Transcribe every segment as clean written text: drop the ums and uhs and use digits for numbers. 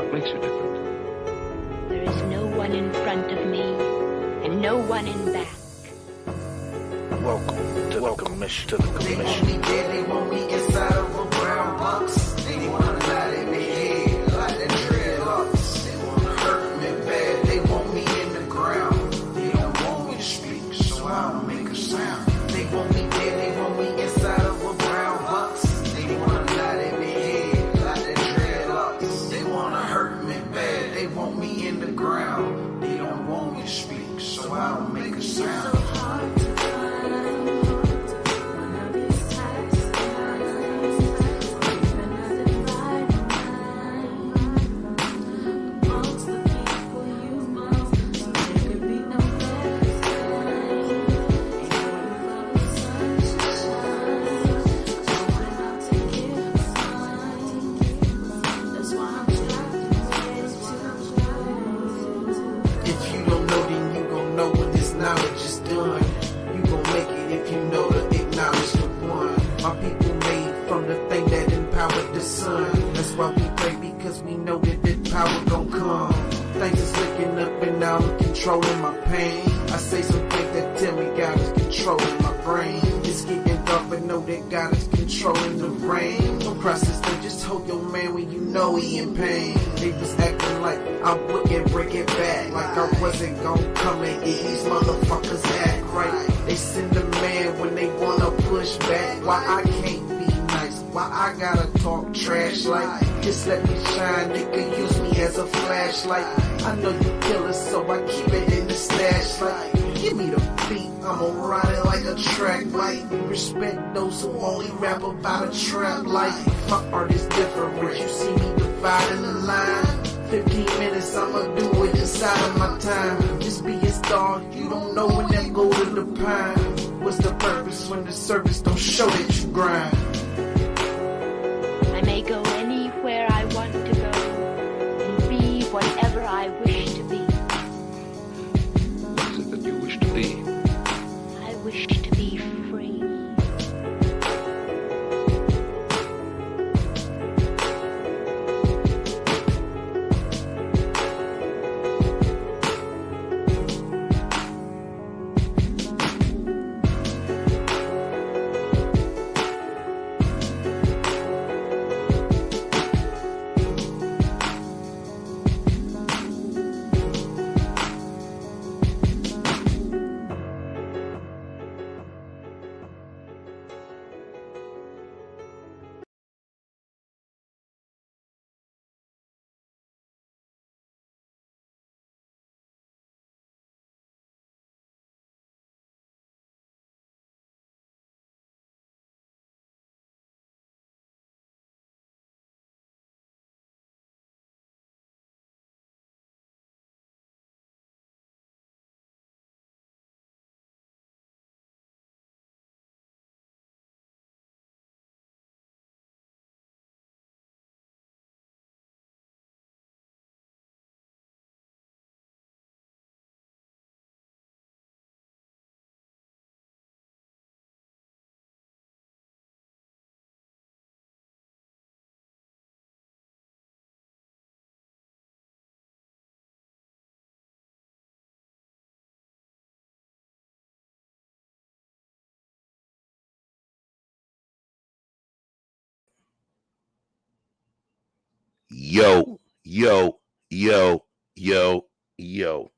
What makes you different? There is no one in front of me and no one in back. Welcome to the commission. They want me dead, they want me inside of a brown box. They wanna lie in their head like the dreadlocks. They wanna hurt me bad, they want me in the ground. They don't want me to speak, so I don't make a sound. They want me dead, they want me inside of a brown box. They wanna lie in their head like the dreadlocks. They wanna hurt me bad, they want me in the ground. They don't want me to speak, so I don't make a sound. Controlling my pain. I say some things that tell me God is controlling my brain. It's getting dark, but know that God is controlling the rain. Don't cross this thing, just hold your man when you know he in pain. They was acting like I wouldn't break it back, like I wasn't gon' come and get these motherfuckers act right. They send a man when they wanna push back. Why I can't be nice? Why I gotta talk trash like just let me shine, they could use me as a flashlight. I know you killers, so I keep it in the stash like give me the beat, I'ma ride it like a track light. Respect those who only rap about a trap life. My art is different, you see me dividing the line. 15 minutes, I'ma do it inside of my time. Just be a star, you don't know when that go to the pine. What's the purpose when the service don't show that you grind? I may go anywhere I want to go and be whatever I wish to be. What is it that you wish to be? I wish to be free. Yo, yo, yo, yo, yo.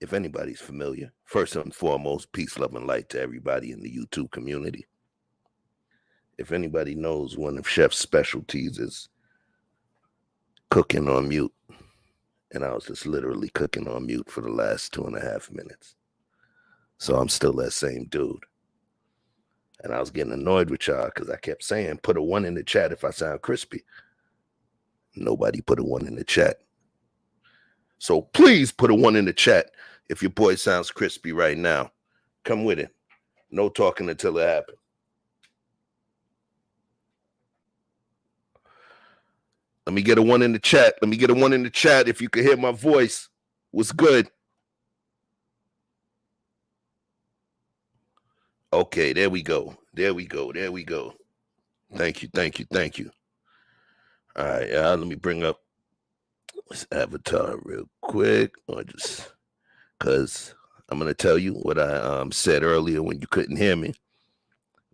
If anybody's familiar, first and foremost, peace, love, and light to everybody in the YouTube community. If anybody knows, one of Chef's specialties is cooking on mute. And I was just literally cooking on mute for the last 2.5 minutes. So I'm still that same dude. And I was getting annoyed with y'all because I kept saying, put a 1 in the chat if I sound crispy. Nobody put a 1 in the chat. So please put a 1 in the chat if your boy sounds crispy right now. Come with it. No talking until it happens. Let me get a 1 in the chat. Let me get a 1 in the chat if you can hear my voice. What's good? Okay, there we go. There we go. There we go. Thank you, thank you, thank you. All right, let me bring up this avatar real quick, or just because I'm gonna tell you what I said earlier when you couldn't hear me.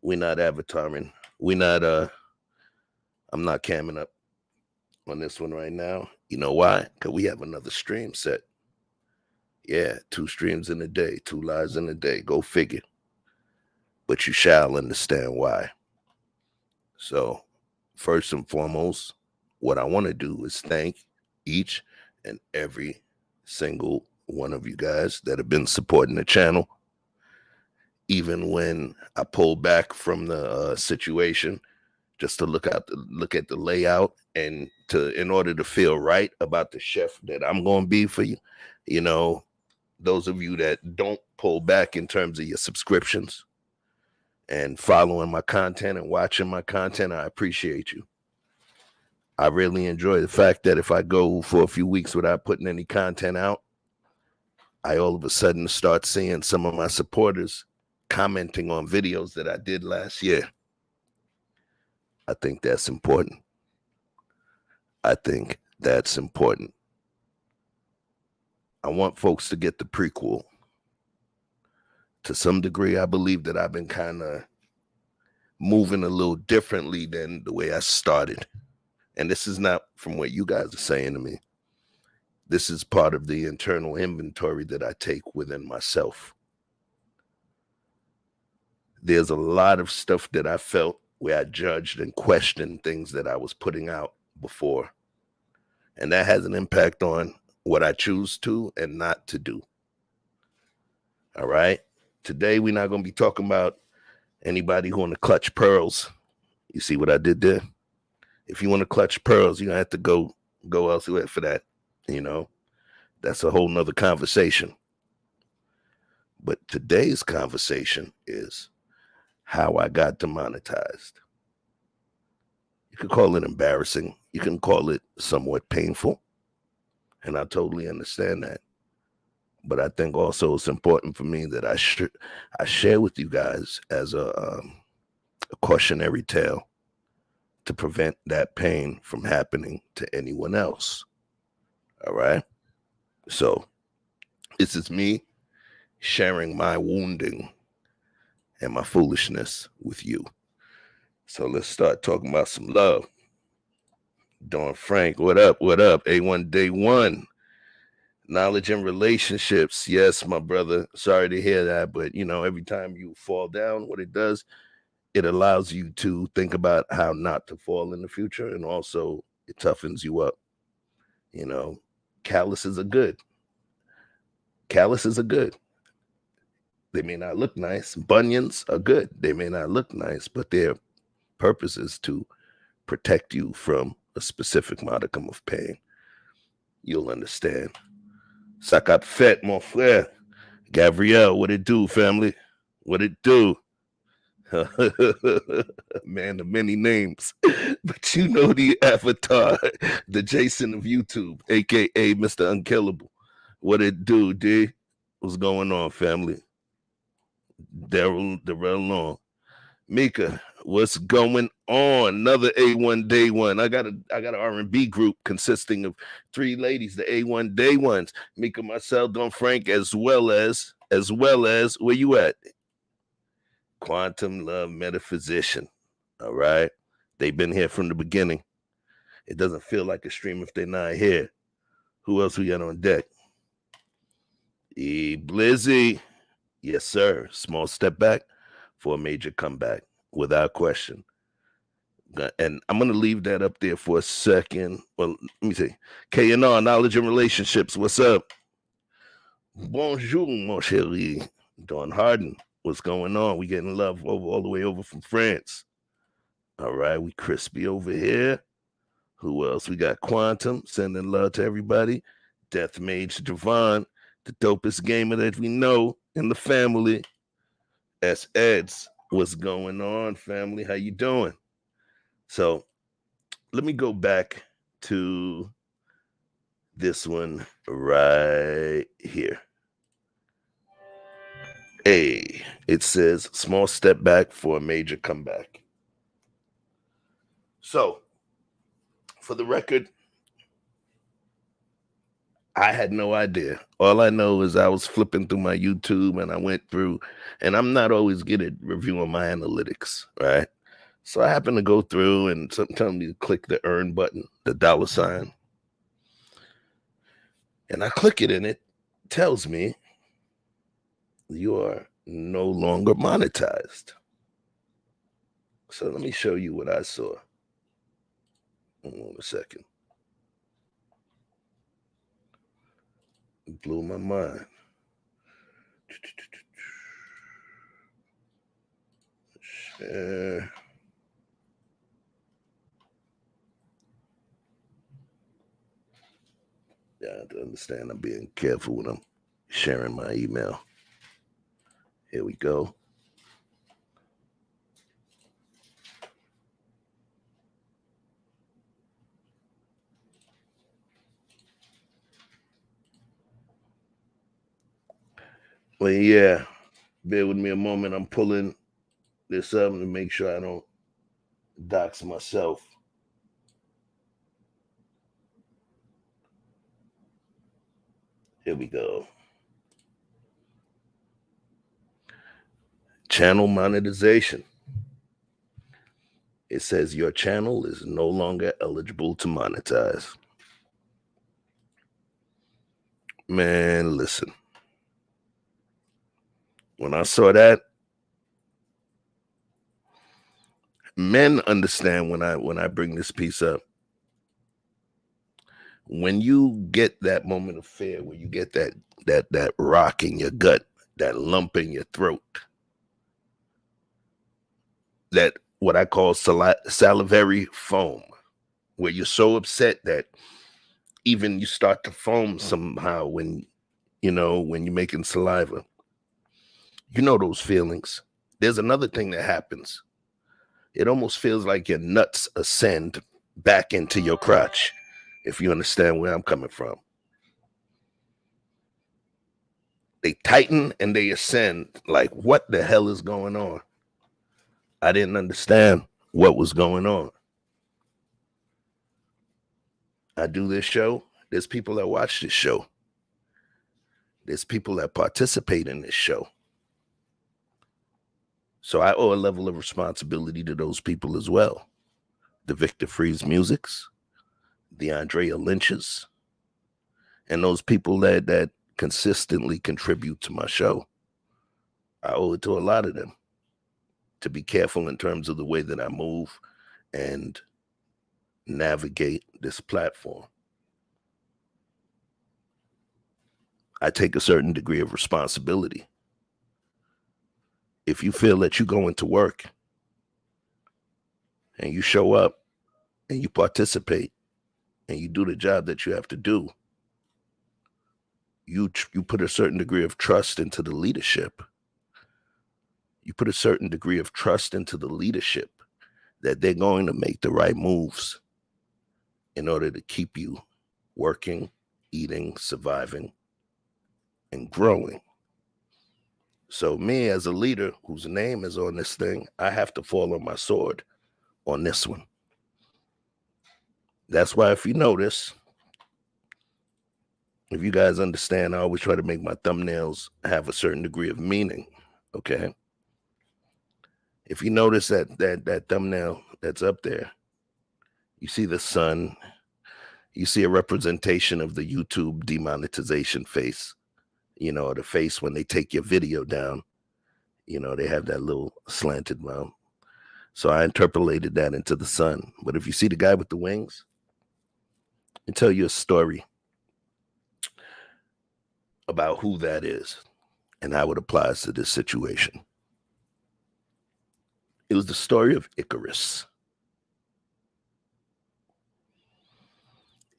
We're not avataring. We're not. I'm not camming up on this one right now. You know why? Because we have another stream set. Yeah, 2 streams in a day, 2 lives in a day. Go figure. But you shall understand why. So, first and foremost, what I want to do is thank each and every single one of you guys that have been supporting the channel. Even when I pulled back from the situation, just to look at the layout and in order to feel right about the chef that I'm going to be for you. You know, those of you that don't pull back in terms of your subscriptions and following my content and watching my content, I appreciate you. I really enjoy the fact that if I go for a few weeks without putting any content out, I all of a sudden start seeing some of my supporters commenting on videos that I did last year. I think that's important. I think that's important. I want folks to get the prequel. To some degree, I believe that I've been kind of moving a little differently than the way I started. And this is not from what you guys are saying to me. This is part of the internal inventory that I take within myself. There's a lot of stuff that I felt where I judged and questioned things that I was putting out before. And that has an impact on what I choose to and not to do. All right. Today, we're not going to be talking about anybody who want to clutch pearls. You see what I did there? If you want to clutch pearls, you're going to have to go elsewhere for that. You know, that's a whole nother conversation. But today's conversation is how I got demonetized. You could call it embarrassing. You can call it somewhat painful. And I totally understand that. But I think also it's important for me that I share with you guys as a cautionary tale to prevent that pain from happening to anyone else. All right? So this is me sharing my wounding and my foolishness with you. So let's start talking about some love. Don Frank, what up? What up? A1 Day 1. Knowledge and relationships. Yes, my brother. Sorry to hear that, but you know, every time you fall down, what it does, it allows you to think about how not to fall in the future, and also it toughens you up. You know, calluses are good. Calluses are good. They may not look nice. Bunions are good. They may not look nice, but their purpose is to protect you from a specific modicum of pain. You'll understand. Sacat fet, mon frère. Gabrielle, what it do, family? What it do? Man of many names. But you know the avatar, the Jason of YouTube, aka Mr. Unkillable. What it do, D? What's going on, family? Daryl Long. Mika, what's going on? Another A1 Day 1. I got an R&B group consisting of 3 ladies, the A1 Day 1s. Mika, myself, Don Frank, as well as where you at? Quantum Love Metaphysician. All right. They've been here from the beginning. It doesn't feel like a stream if they're not here. Who else we got on deck? Blizzy. Yes, sir. Small step back for a major comeback, without question. And I'm going to leave that up there for a second. Well, let me see. K&R, Knowledge and Relationships. What's up? Bonjour, mon chéri. Dawn Harden. What's going on? We getting love all the way over from France. All right, we crispy over here. Who else? We got Quantum, sending love to everybody. Death Mage Javon, the dopest gamer that we know in the family. S. Eds, what's going on, family? How you doing? So let me go back to this one right here. Hey, it says small step back for a major comeback. So For the record, I had no idea. All I know is I was flipping through my YouTube and I went through, and I'm not always good at reviewing my analytics, right? So I happened to go through and sometimes you click the earn button, the $sign. And I click it and it tells me you are no longer monetized. So let me show you what I saw. Hold on a second. It blew my mind. Share. Yeah, I have to understand I'm being careful when I'm sharing my email. Here we go. Well, yeah, bear with me a moment. I'm pulling this up to make sure I don't dox myself. Here we go. Channel monetization. It says your channel is no longer eligible to monetize. Man, listen. When I saw that, men understand when I bring this piece up. When you get that moment of fear, when you get that rock in your gut, that lump in your throat, that what I call salivary foam, where you're so upset that even you start to foam somehow when you're making saliva. You know those feelings. There's another thing that happens. It almost feels like your nuts ascend back into your crotch, if you understand where I'm coming from. They tighten and they ascend. Like, what the hell is going on? I didn't understand what was going on. I do this show. There's people that watch this show. There's people that participate in this show. So I owe a level of responsibility to those people as well. The Victor Freeze Musics, the Andrea Lynches, and those people that consistently contribute to my show. I owe it to a lot of them to be careful in terms of the way that I move and navigate this platform. I take a certain degree of responsibility. If you feel that you go into work and you show up and you participate and you do the job that you have to do, you put a certain degree of trust into the leadership. You put a certain degree of trust into the leadership that they're going to make the right moves in order to keep you working, eating, surviving, and growing. So me as a leader whose name is on this thing, I have to fall on my sword on this one. That's why if you notice, if you guys understand, I always try to make my thumbnails have a certain degree of meaning, okay? If you notice that thumbnail that's up there, you see the sun, you see a representation of the YouTube demonetization face, the face when they take your video down, they have that little slanted mouth. So I interpolated that into the sun. But if you see the guy with the wings, I'll tell you a story about who that is and how it applies to this situation. It was the story of Icarus.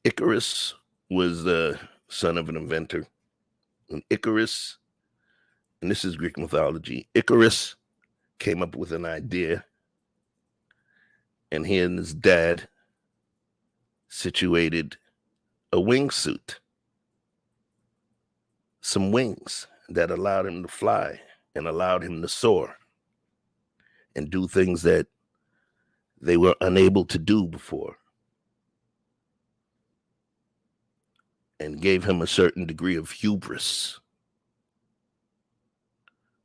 Icarus was the son of an inventor. And Icarus, and this is Greek mythology, Icarus came up with an idea, and he and his dad situated a wingsuit, some wings that allowed him to fly and allowed him to soar and do things that they were unable to do before. and gave him a certain degree of hubris.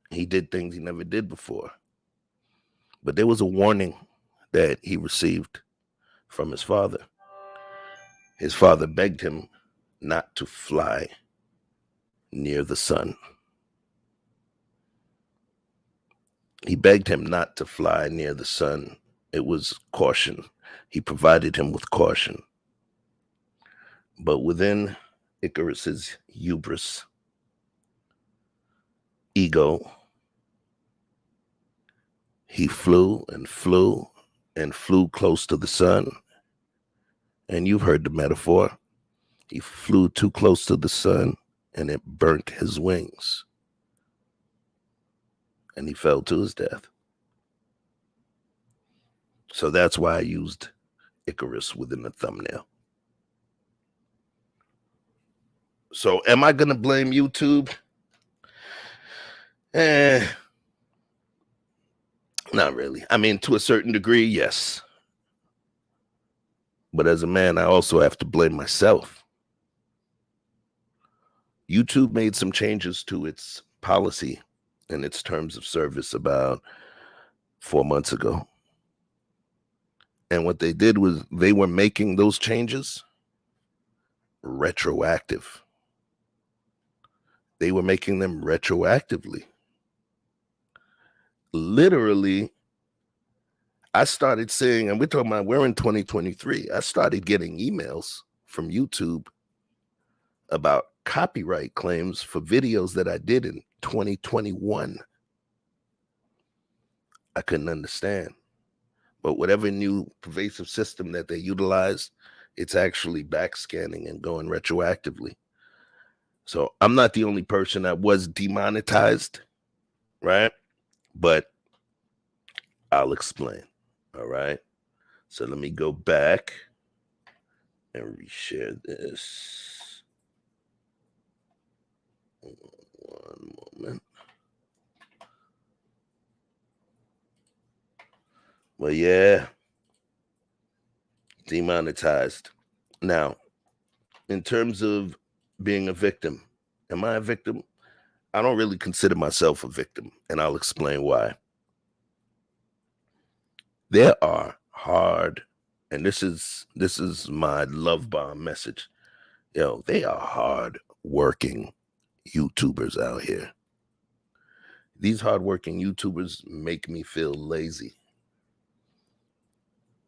He did things he never did before. But there was a warning that he received from his father. His father begged him not to fly near the sun. He begged him not to fly near the sun. It was caution. He provided him with caution. But within Icarus's hubris, ego, he flew and flew and flew close to the sun. And you've heard the metaphor. He flew too close to the sun and it burnt his wings. And he fell to his death. So that's why I used Icarus within the thumbnail. So am I going to blame YouTube? Not really. I mean, to a certain degree, yes. But as a man, I also have to blame myself. YouTube made some changes to its policy and its terms of service about 4 months ago. And what they did was they were making those changes retroactive. They were making them retroactively. Literally, I started seeing, and we're in 2023. I started getting emails from YouTube about copyright claims for videos that I did in 2021. I couldn't understand. But whatever new pervasive system that they utilize, it's actually backscanning and going retroactively. So I'm not the only person that was demonetized, right? But I'll explain. All right. So let me go back and reshare this. One moment. Well, yeah. Demonetized. Now, in terms of being a victim, am I a victim? I don't really consider myself a victim, and I'll explain why. There are hard, and this is my love bomb message. They are hard working YouTubers out here. These hardworking YouTubers make me feel lazy.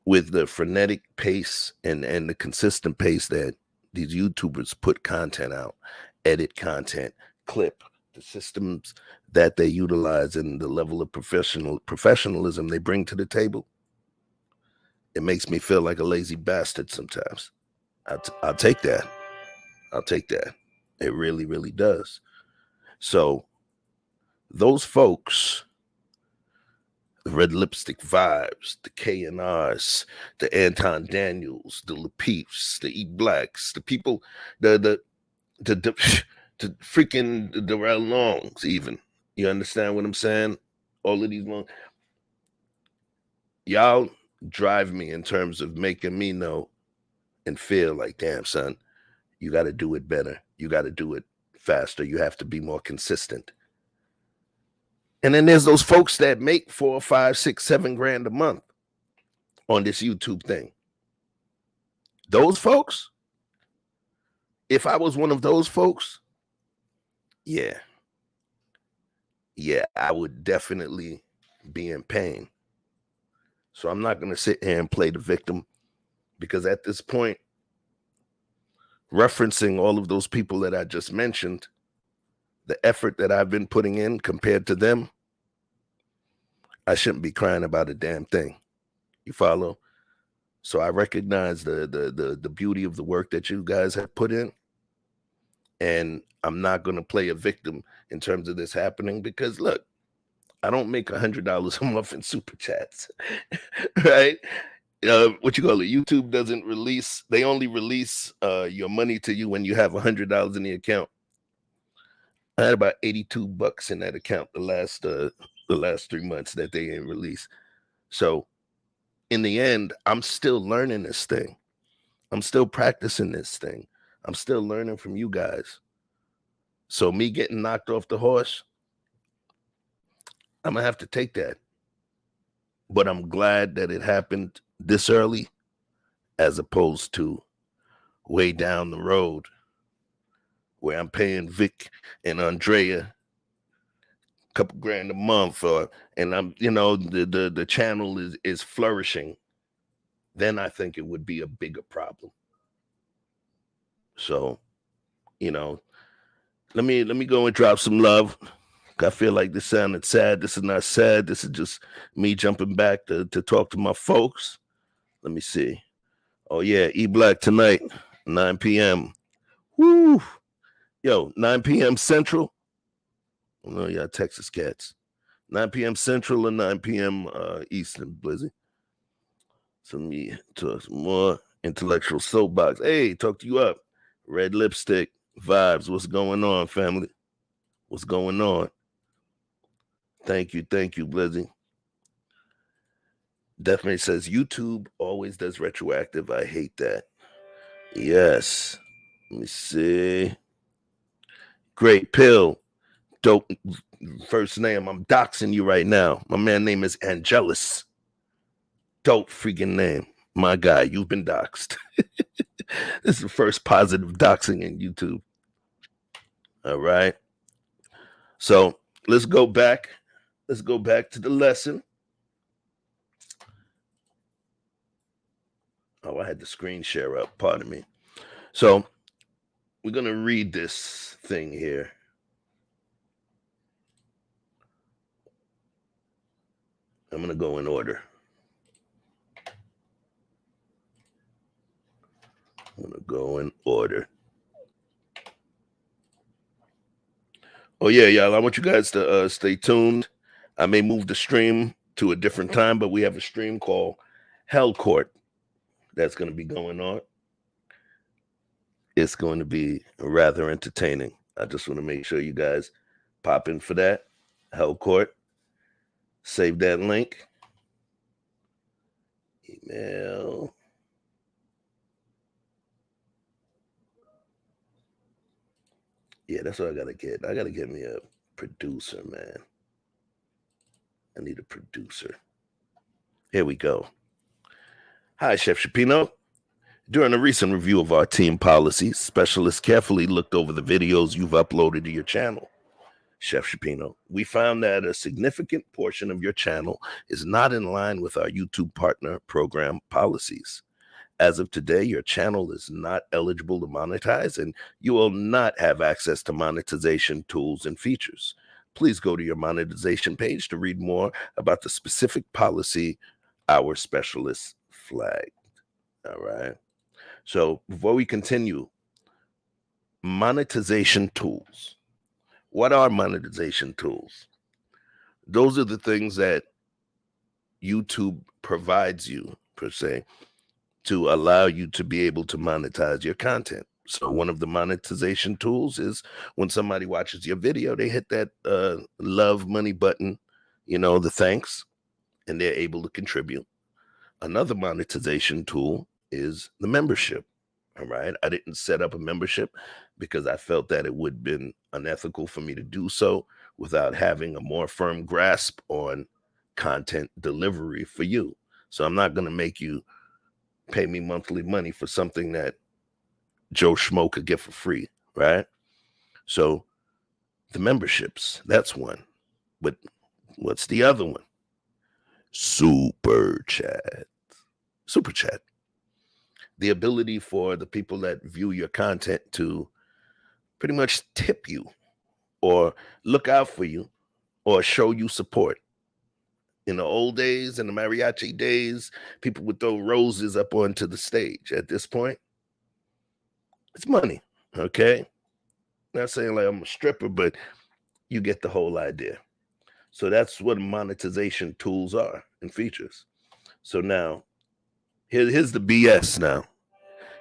With the frenetic pace and the consistent pace that these YouTubers put content out, edit content, clip, the systems that they utilize, and the level of professionalism they bring to the table, it makes me feel like a lazy bastard sometimes. I'll take that. I'll take that. It really, really does. So those folks, the Red Lipstick Vibes, the K&Rs, the Anton Daniels, the Lapeefs, the E Blacks, the people, the freaking the Darrell Longs, even. You understand what I'm saying? All of these long, y'all drive me in terms of making me know and feel like, damn, son, you got to do it better. You got to do it faster. You have to be more consistent. And then there's those folks that make $4, $5, $6, $7 a month on this YouTube thing. Those folks, if I was one of those folks, yeah, I would definitely be in pain. So I'm not going to sit here and play the victim, because at this point, referencing all of those people that I just mentioned, the effort that I've been putting in compared to them, I shouldn't be crying about a damn thing. You follow? So I recognize the beauty of the work that you guys have put in. And I'm not going to play a victim in terms of this happening, because look, I don't make $100 a month in super chats, right? What you call it? YouTube doesn't release. They only release your money to you when you have $100 in the account. I had about $82 in that account the last 3 months that they ain't released. So in the end, I'm still learning this thing. I'm still practicing this thing. I'm still learning from you guys. So me getting knocked off the horse, I'm gonna have to take that. But I'm glad that it happened this early as opposed to way down the road where I'm paying Vic and Andrea a couple grand a month, and I'm, the channel is flourishing. Then I think it would be a bigger problem. So, let me go and drop some love. I feel like this sounded sad. This is not sad. This is just me jumping back to talk to my folks. Let me see. Oh yeah, E Black tonight, 9 p.m. Woo! Yo, 9 p.m. Central. Oh yeah, Texas cats. 9 p.m. Central and 9 p.m. Eastern, Blizzy. So let me talk some more intellectual soapbox. Hey, talk to you up. Red lipstick vibes. What's going on, family? What's going on? Thank you, Blizzy. Definitely says YouTube always does retroactive. I hate that. Yes. Let me see. Great pill. Dope first name. I'm doxing you right now. My man name is Angelus. Dope freaking name. My guy, you've been doxed. This is the first positive doxing in YouTube. All right. So let's go back. Let's go back to the lesson. Oh, I had the screen share up. Pardon me. So we're going to read this thing here. I'm going to go in order. Oh, yeah, y'all. I want you guys to stay tuned. I may move the stream to a different time, but we have a stream called Hell Court that's going to be going on. It's going to be rather entertaining. I just want to make sure you guys pop in for that. Hell Court. Save that link. Email. Yeah, that's what I got to get. I got to get me a producer, man. I need a producer. Here we go. Hi, Chef Choupino. During a recent review of our team policies, specialists carefully looked over the videos you've uploaded to your channel. Chef Choupino, we found that a significant portion of your channel is not in line with our YouTube partner program policies. As of today, your channel is not eligible to monetize, and you will not have access to monetization tools and features. Please go to your monetization page to read more about the specific policy our specialists flagged. All right. So before we continue, monetization tools. What are monetization tools? Those are the things that YouTube provides you, per se, to allow you to be able to monetize your content. So one of the monetization tools is when somebody watches your video, they hit that love money button, the thanks, and they're able to contribute. Another monetization tool is the membership. All right. I didn't set up a membership because I felt that it would have been unethical for me to do so without having a more firm grasp on content delivery for you. So I'm not going to make you pay me monthly money for something that Joe Schmo could get for free. Right. So the memberships, that's one. But what's the other one? Super chat. Super chat. The ability for the people that view your content to pretty much tip you or look out for you or show you support. In the old days, in the mariachi days, people would throw roses up onto the stage. At this point, it's money, okay? Not saying like I'm a stripper, but you get the whole idea. So that's what monetization tools are and features. So now, here's the BS now.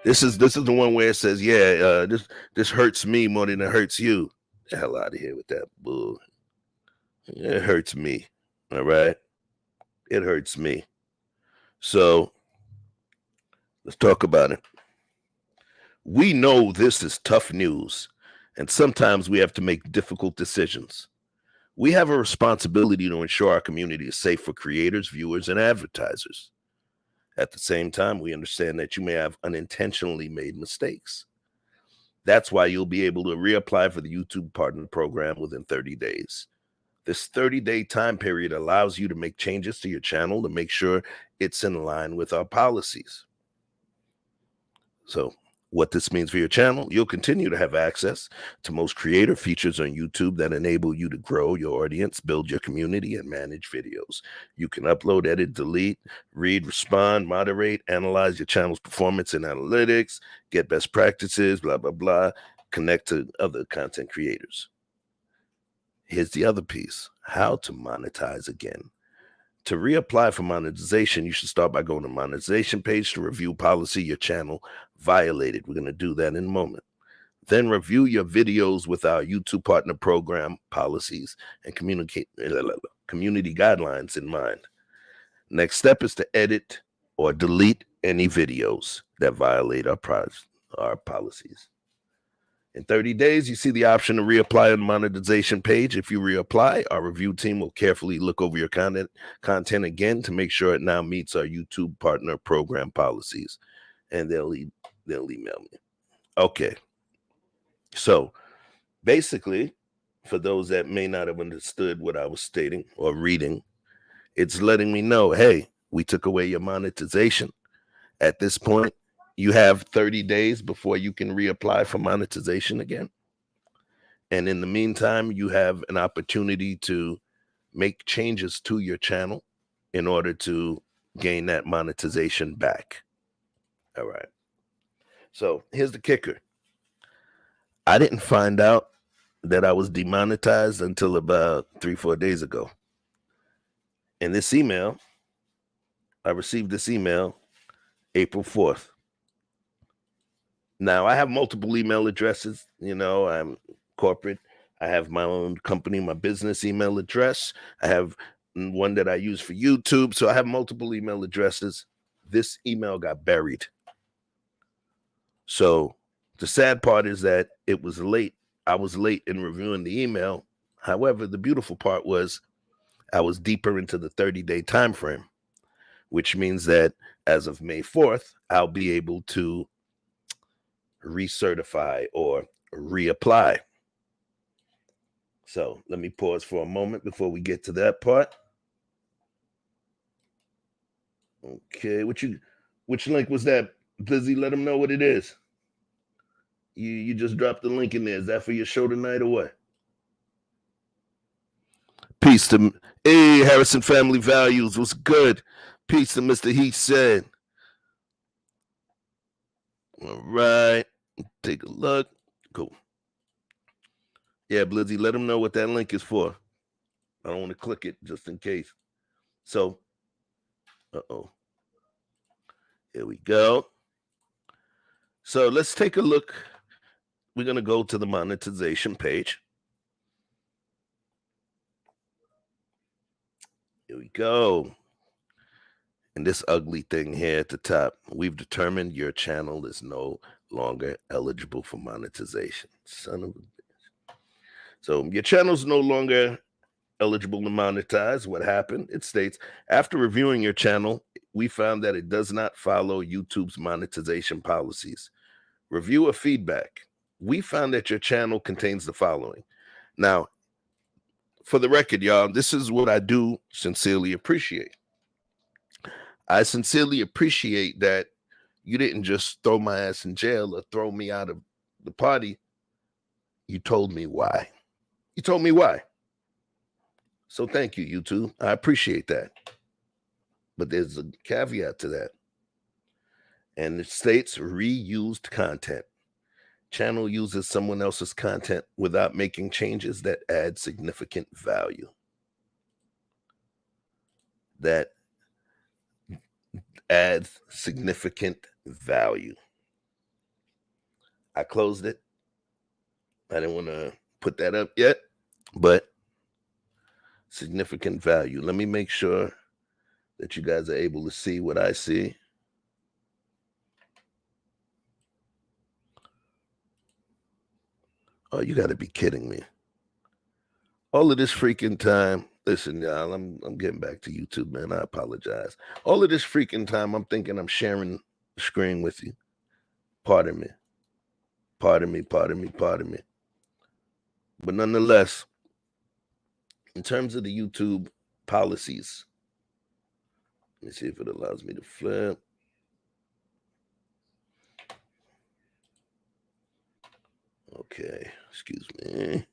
This is the one where it says, yeah, this hurts me more than it hurts you. The hell out of here with that bull. It hurts me. All right. It hurts me. So let's talk about it. We know this is tough news, and sometimes we have to make difficult decisions. We have a responsibility to ensure our community is safe for creators, viewers, and advertisers. At the same time, we understand that you may have unintentionally made mistakes. That's why you'll be able to reapply for the YouTube Partner Program within 30 days. This 30-day time period allows you to make changes to your channel to make sure it's in line with our policies. So, what this means for your channel, you'll continue to have access to most creator features on YouTube that enable you to grow your audience, build your community, and manage videos. You can upload, edit, delete, read, respond, moderate, analyze your channel's performance and analytics, get best practices, blah, blah, blah, connect to other content creators. Here's the other piece: how to monetize again. To reapply for monetization, you should start by going to the monetization page to review policy your channel violated. We're going to do that in a moment. Then review your videos with our YouTube Partner Program policies and community guidelines in mind. Next step is to edit or delete any videos that violate our policies. In 30 days, you see the option to reapply on the monetization page. If you reapply, our review team will carefully look over your content again to make sure it now meets our YouTube Partner Program policies, and they'll email me. Okay. So basically, for those that may not have understood what I was stating or reading, it's letting me know, hey, we took away your monetization. At this point, you have 30 days before you can reapply for monetization again. And in the meantime, you have an opportunity to make changes to your channel in order to gain that monetization back. All right. So here's the kicker. I didn't find out that I was demonetized until about 3-4 days ago. And this email, I received this email April 4th. Now, I have multiple email addresses. You know, I'm corporate. I have my own company, my business email address. I have one that I use for YouTube. So I have multiple email addresses. This email got buried. So the sad part is that it was late. I was late in reviewing the email. However, the beautiful part was I was deeper into the 30-day time frame, which means that as of May 4th, I'll be able to recertify or reapply. So let me pause for a moment before we get to that part. Okay, which link was that? Blizzy, let them know what it is. You just dropped the link in there. Is that for your show tonight or what? Peace to Harrison Family Values. What's good? Peace to Mr. He said. All right. Take a look. Cool. Yeah, Blizzy, let them know what that link is for. I don't want to click it just in case. So, here we go. So let's take a look. We're going to go to the monetization page. Here we go. And this ugly thing here at the top, we've determined your channel is no longer eligible for monetization. Son of a bitch. So your channel is no longer eligible to monetize. What happened? It states, after reviewing your channel, we found that it does not follow YouTube's monetization policies. Reviewer feedback. We found that your channel contains the following. Now, for the record, y'all, this is what I do sincerely appreciate. I sincerely appreciate that you didn't just throw my ass in jail or throw me out of the party. You told me why. You told me why. So thank you, YouTube. I appreciate that. But there's a caveat to that. And it states reused content. Channel uses someone else's content without making changes that add significant value. That adds significant value. I closed it. I didn't want to put that up yet, but significant value. Let me make sure that you guys are able to see what I see. Oh, you got to be kidding me. All of this freaking time. Listen, y'all, I'm getting back to YouTube, man. I apologize. All of this freaking time, I'm thinking I'm sharing the screen with you. Pardon me. Pardon me. But nonetheless, in terms of the YouTube policies, let me see if it allows me to flip. Okay, excuse me.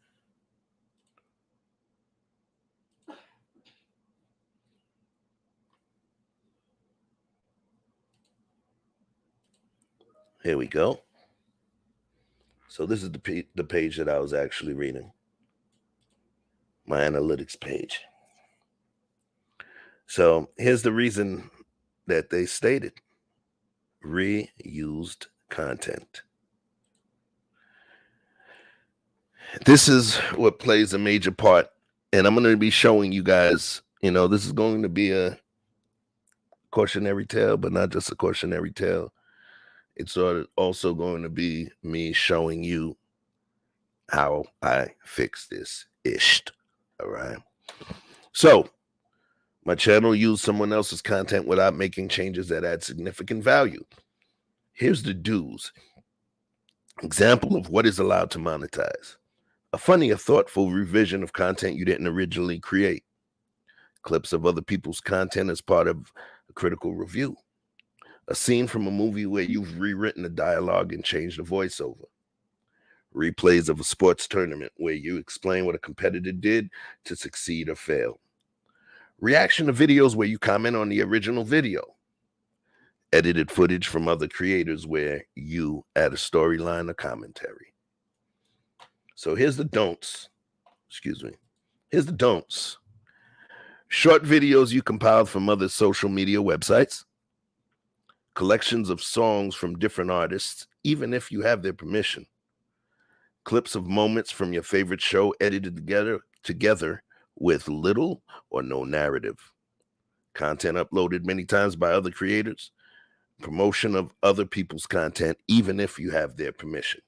Here we go. So this is the page that I was actually reading. My analytics page. So here's the reason that they stated. Reused content. This is what plays a major part. And I'm going to be showing you guys, this is going to be a cautionary tale, but not just a cautionary tale. It's also going to be me showing you how I fix this ish. All right. So my channel used someone else's content without making changes that add significant value. Here's the do's. Example of what is allowed to monetize. A funny or thoughtful revision of content you didn't originally create. Clips of other people's content as part of a critical review. A scene from a movie where you've rewritten the dialogue and changed the voiceover. Replays of a sports tournament where you explain what a competitor did to succeed or fail. Reaction to videos where you comment on the original video. Edited footage from other creators where you add a storyline or commentary. So here's the don'ts. Here's the don'ts. Short videos you compiled from other social media websites. Collections of songs from different artists, even if you have their permission. Clips of moments from your favorite show edited together with little or no narrative. Content uploaded many times by other creators. Promotion of other people's content, even if you have their permission.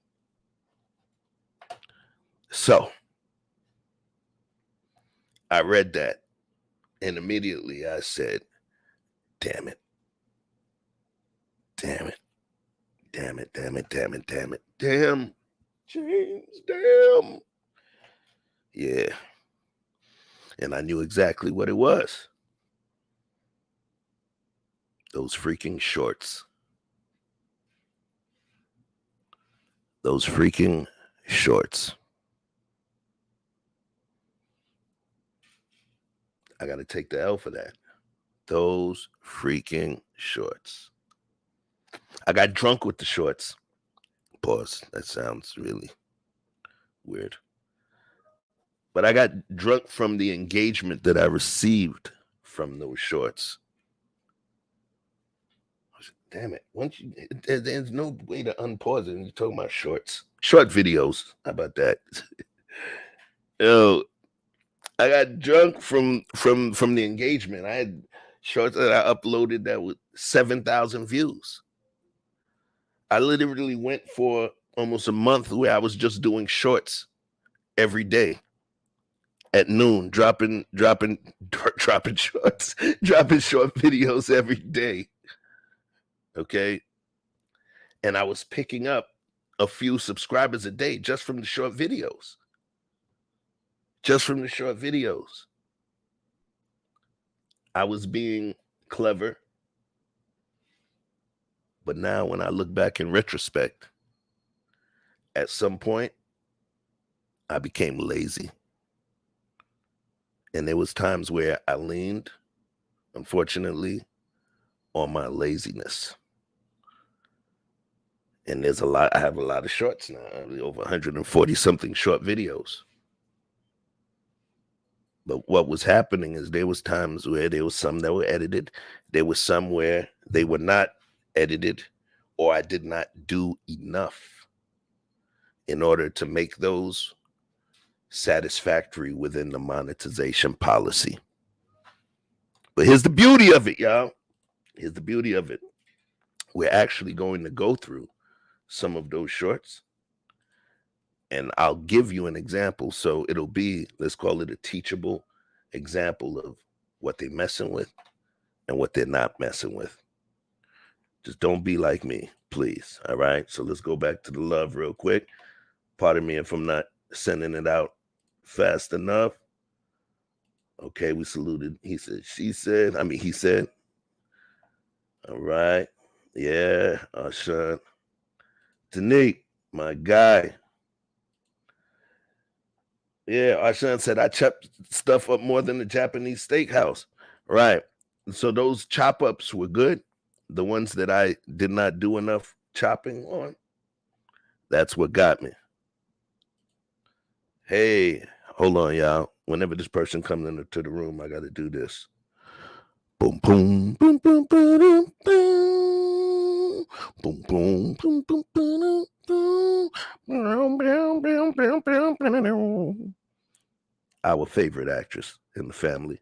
So, I read that, and immediately I said, damn it. Damn, James, damn. Yeah. And I knew exactly what it was. Those freaking shorts. Those freaking shorts. I got to take the L for that. Those freaking shorts. I got drunk with the shorts. Pause. That sounds really weird. But I got drunk from the engagement that I received from those shorts. Damn it. There's no way to unpause it when you're talking about shorts. Short videos. How about that? Yo, I got drunk from the engagement. I had shorts that I uploaded that with 7,000 views. I literally went for almost a month where I was just doing shorts every day at noon, dropping shorts, dropping short videos every day. Okay. And I was picking up a few subscribers a day just from the short videos. I was being clever. But now when I look back in retrospect, at some point, I became lazy. And there was times where I leaned, unfortunately, on my laziness. And I have a lot of shorts now, over 140 something short videos. But what was happening is there was times where there was some that were edited. There was some where they were not edited, or I did not do enough in order to make those satisfactory within the monetization policy. But here's the beauty of it, y'all. Here's the beauty of it. We're actually going to go through some of those shorts And I'll give you an example. So it'll be, let's call it a teachable example of what they're messing with and what they're not messing with. Just don't be like me, please. All right. So let's go back to the love real quick. Pardon me if I'm not sending it out fast enough. Okay, we saluted. He said, she said, I mean, he said. All right. Yeah, Sean. Tanique, my guy. Yeah, Arshan said, I chop stuff up more than the Japanese steakhouse. Right. So those chop ups were good. The ones that I did not do enough chopping on, that's what got me. Hey, hold on, y'all. Whenever this person comes into the room, I got to do this. Boom, boom, boom, boom, boom, boom, boom, boom, boom, boom, boom, boom. Our favorite actress in the family,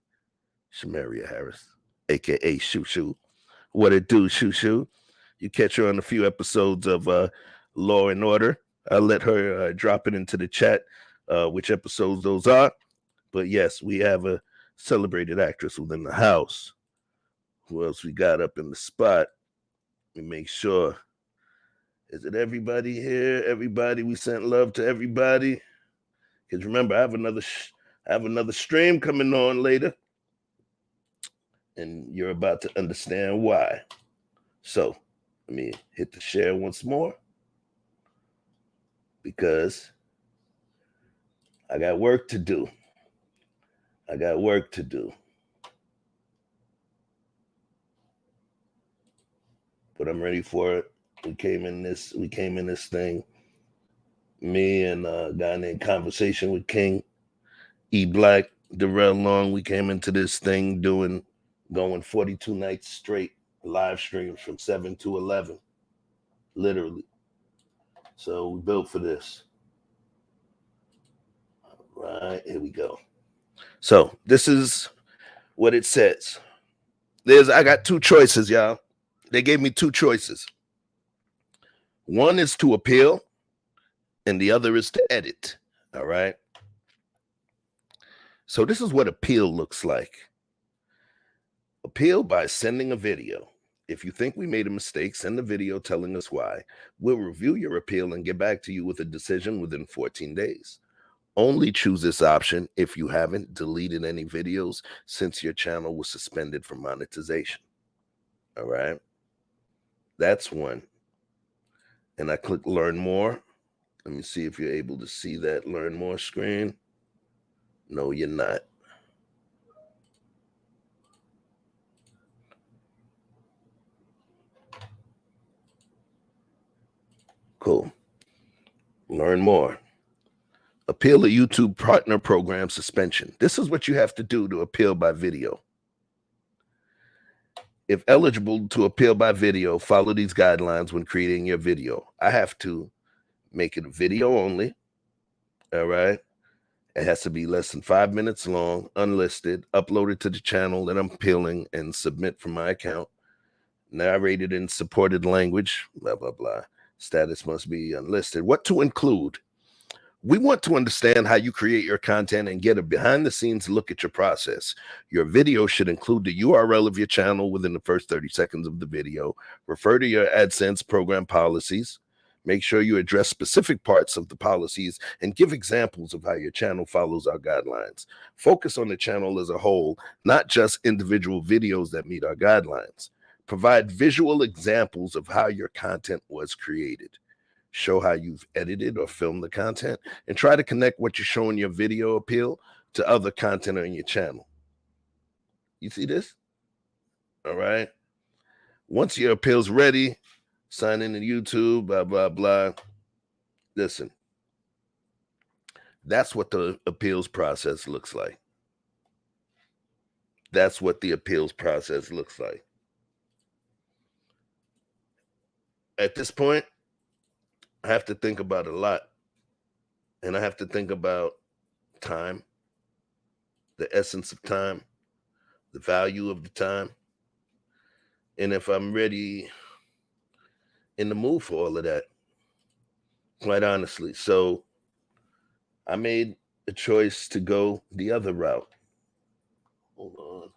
Shamaria Harris, aka Shoo Shoo. What it do, Shoo Shoo? You catch her on a few episodes of Law and Order. I'll let her drop it into the chat which episodes those are. But yes, we have a celebrated actress within the house. Who else we got up in the spot? We make sure. Is it everybody here? Everybody, we sent love to everybody. Because remember, I have another stream coming on later. And you're about to understand why. So let me hit the share once more. Because I got work to do. But I'm ready for it. We came in this thing. Me and a guy named Conversation with King, E Black, Darrell Long, we came into this thing going 42 nights straight, live streams from 7 to 11, literally. So we built for this. All right, here we go. So this is what it says. I got two choices, y'all. They gave me two choices. One is to appeal, and the other is to edit. All right. So this is what appeal looks like. Appeal by sending a video. If you think we made a mistake, send a video telling us why. We'll review your appeal and get back to you with a decision within 14 days. Only choose this option if you haven't deleted any videos since your channel was suspended from monetization. All right. That's one. And I click learn more. Let me see if you're able to see that learn more screen. No, you're not. Cool. Learn more. Appeal a YouTube partner program suspension. This is what you have to do to appeal by video. If eligible to appeal by video, follow these guidelines when creating your video. I have to make it a video only. All right. It has to be less than 5 minutes long, unlisted, uploaded to the channel that I'm appealing, and submit from my account. Narrated in supported language, blah, blah, blah. Status must be unlisted. What to include? We want to understand how you create your content and get a behind-the-scenes look at your process. Your video should include the URL of your channel within the first 30 seconds of the video. Refer to your AdSense program policies. Make sure you address specific parts of the policies and give examples of how your channel follows our guidelines. Focus on the channel as a whole, not just individual videos that meet our guidelines. Provide visual examples of how your content was created. Show how you've edited or filmed the content, and try to connect what you show in your video appeal to other content on your channel. You see this? All right. Once your appeal's ready, sign in to YouTube, blah, blah, blah. Listen, that's what the appeals process looks like. That's what the appeals process looks like. At this point, I have to think about a lot. And I have to think about time, the essence of time, the value of the time, and if I'm ready in the mood for all of that, quite honestly. So I made a choice to go the other route. Hold on.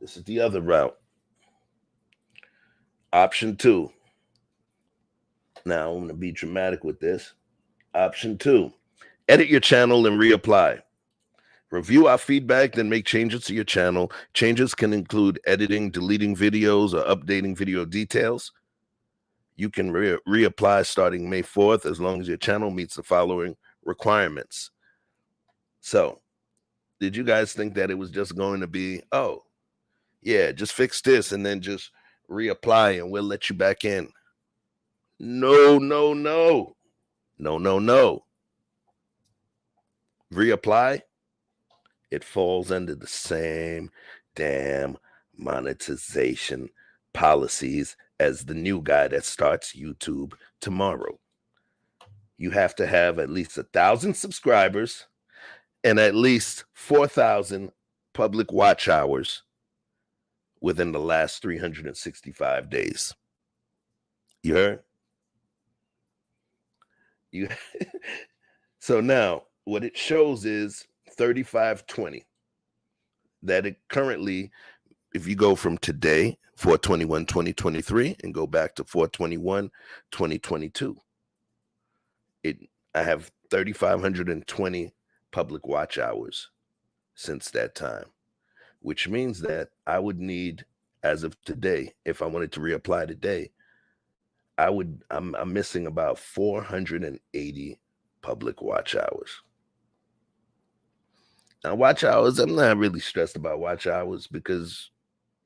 This is the other route. Option 2. Now I'm going to be dramatic with this. Option 2. Edit your channel and reapply. Review our feedback, then make changes to your channel. Changes can include editing, deleting videos, or updating video details. You can reapply starting May 4th as long as your channel meets the following requirements. So, did you guys think that it was just going to be, oh, yeah, just fix this and then just reapply and we'll let you back in? No, no, no. No, no, no. Reapply, it falls under the same damn monetization policies as the new guy that starts YouTube tomorrow. You have to have at least 1,000 subscribers and at least 4,000 public watch hours within the last 365 days. You heard? You So now what it shows is 3520. That it currently, if you go from today, 4/21/2023, and go back to 4/21/2022, I have 3,520 public watch hours since that time, which means that I would need, as of today, if I wanted to reapply today, I'm missing about 480 public watch hours. Now, watch hours, I'm not really stressed about watch hours because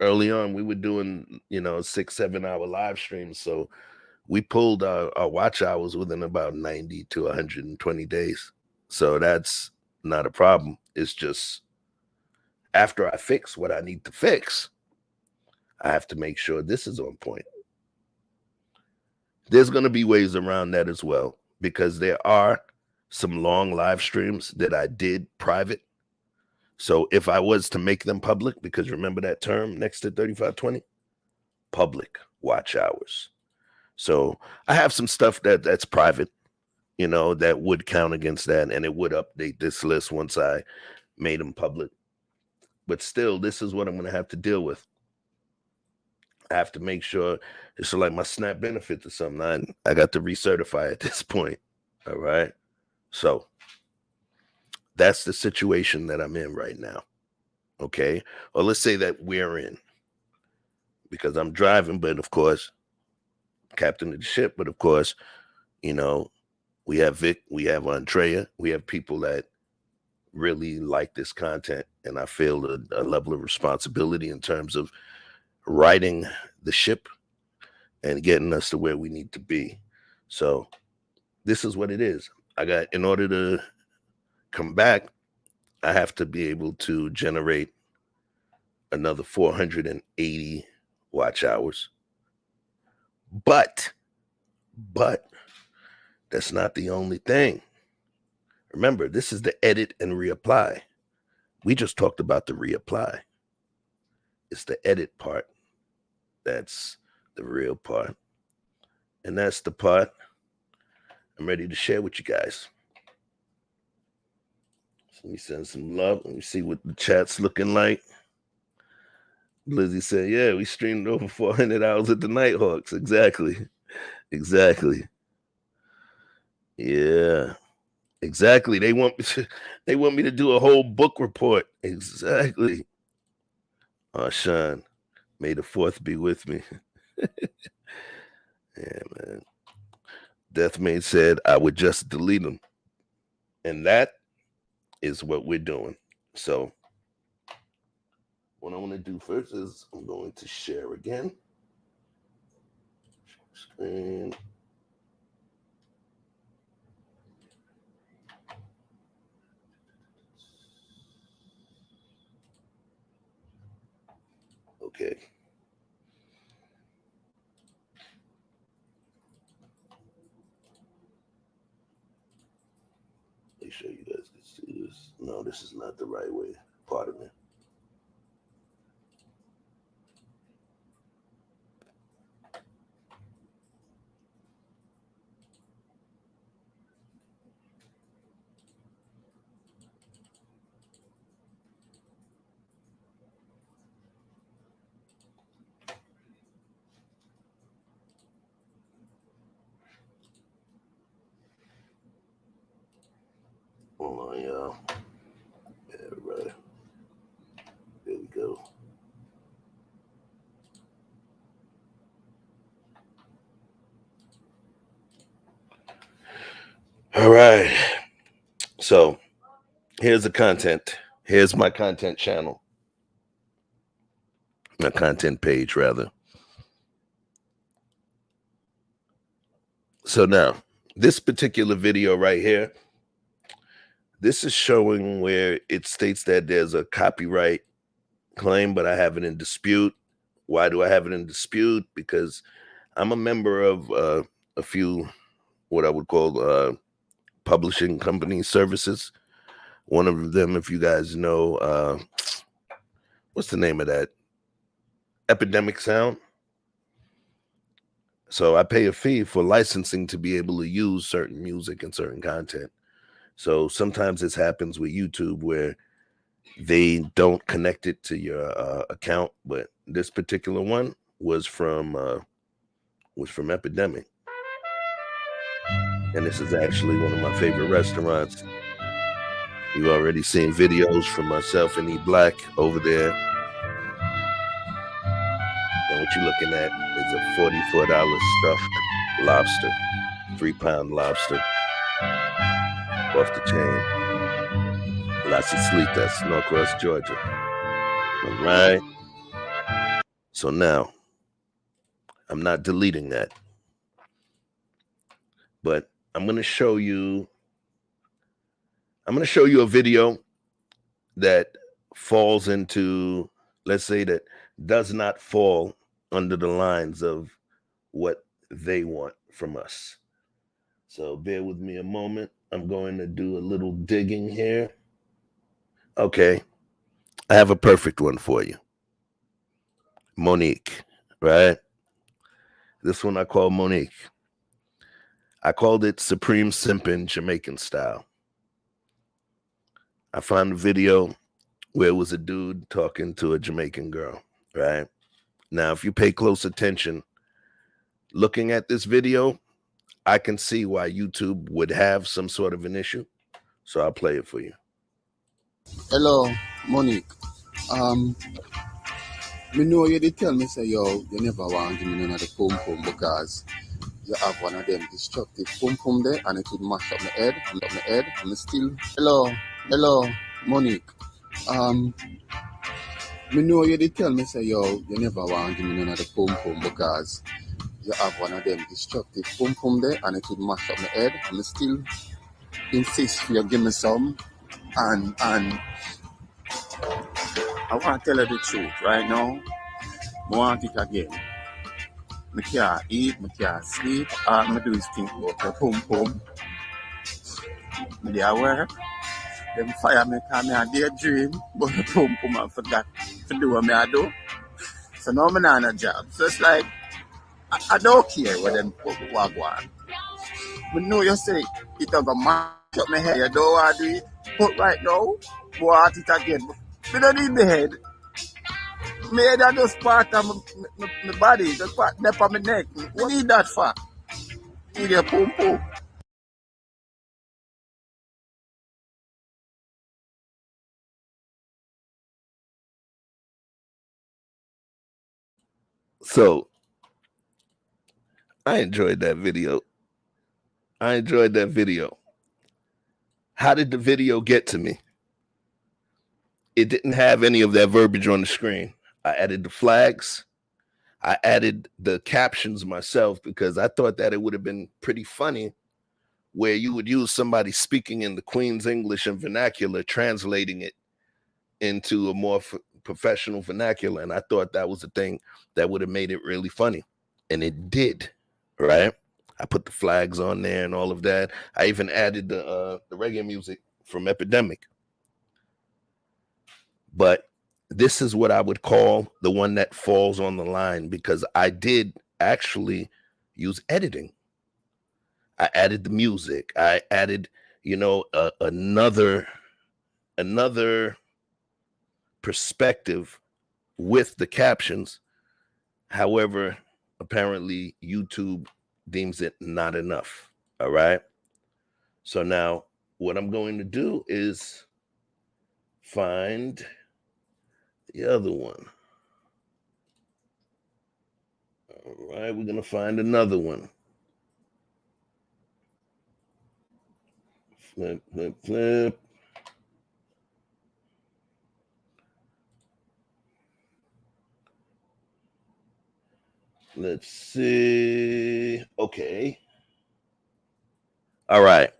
early on we were doing, 6-7 hour live streams. So we pulled our watch hours within about 90 to 120 days. So that's not a problem. It's just after I fix what I need to fix, I have to make sure this is on point. There's going to be ways around that as well, because there are some long live streams that I did private. So if I was to make them public, because remember that term next to 3520, public watch hours. So I have some stuff that's private, that would count against that, and it would update this list once I made them public. But still, this is what I'm going to have to deal with. I have to make sure it's like my SNAP benefits or something. I got to recertify at this point. All right. So that's the situation that I'm in right now. Okay. Or let's say that we're in, because I'm driving, but of course, captain of the ship. But of course, we have Vic, we have Andrea, we have people that really like this content. And I feel a level of responsibility in terms of righting the ship and getting us to where we need to be. So this is what it is. In order to come back, I have to be able to generate another 480 watch hours. But that's not the only thing. Remember, this is the edit and reapply. We just talked about the reapply. It's the edit part. That's the real part. And that's the part I'm ready to share with you guys. So let me send some love. Let me see what the chat's looking like. Lizzie said, yeah, we streamed over 400 hours at the Nighthawks. Exactly. Yeah, exactly. They want me to do a whole book report. Exactly. Oh, Sean, may the 4th be with me. Yeah, man. Deathmate said I would just delete them. And that is what we're doing. So what I want to do first is I'm going to share again. Screen. Okay. Make sure you guys can see this. No, this is not the right way. Pardon me. All right. So here's the content. Here's my content channel. My content page, rather. So now, this particular video right here, this is showing where it states that there's a copyright claim, but I have it in dispute. Why do I have it in dispute? Because I'm a member of a few what I would call publishing company services. One of them, if you guys know, what's the name of that? Epidemic Sound. So I pay a fee for licensing to be able to use certain music and certain content. So sometimes this happens with YouTube where they don't connect it to your account, but this particular one was from Epidemic, and this is actually one of my favorite restaurants. You've already seen videos from myself and E Black over there, and what you're looking at is a $44 stuffed lobster, 3-pound lobster off the chain. Las Islitas, Norcross, Georgia. All right. So now I'm not deleting that, but I'm going to show you a video that falls into, let's say, that does not fall under the lines of what they want from us. So bear with me a moment. I'm going to do a little digging here. Okay. I have a perfect one for you. Monique, right? This one I call Monique. I called it Supreme Simpin' Jamaican Style. I found a video where it was a dude talking to a Jamaican girl, right? Now, if you pay close attention, looking at this video, I can see why YouTube would have some sort of an issue. So I'll play it for you. Hello, Monique. Me know you did tell me say yo, you never want to give me none of the pum pum because you have one of them destructive pum pum there and it would mash up my head and me still hello, Monique. Me know you did tell me say yo, you never want to give me none of the pum pum because you have one of them destructive pum pum there and it would mash up my head and me still insist for you give me some and I want to tell you the truth right now. I want it again. I can't eat, I can't sleep. All I do is think about the pum pum. I dey work. Them fire me because I daydream. But the pum pum I forgot to do what I do. So now I'm not on a job. So it's like, I don't care what them what go on. But know you say it a go mash up my head. You don't want to do it. But right now, I want it again. I don't need the head. My head is just part of my body. Just part of my neck. What need that for? Need a pum pum. So I enjoyed that video. How did the video get to me? It didn't have any of that verbiage on the screen. I added the flags. I added the captions myself because I thought that it would have been pretty funny where you would use somebody speaking in the Queen's English and vernacular, translating it into a more professional vernacular. And I thought that was the thing that would have made it really funny. And it did, right? I put the flags on there and all of that. I even added the reggae music from Epidemic. But this is what I would call the one that falls on the line because I did actually use editing. I added the music. I added, another perspective with the captions. However, apparently YouTube deems it not enough. All right. So now what I'm going to do is find the other one. All right, we're going to find another one. Flip. Let's see. Okay. All right.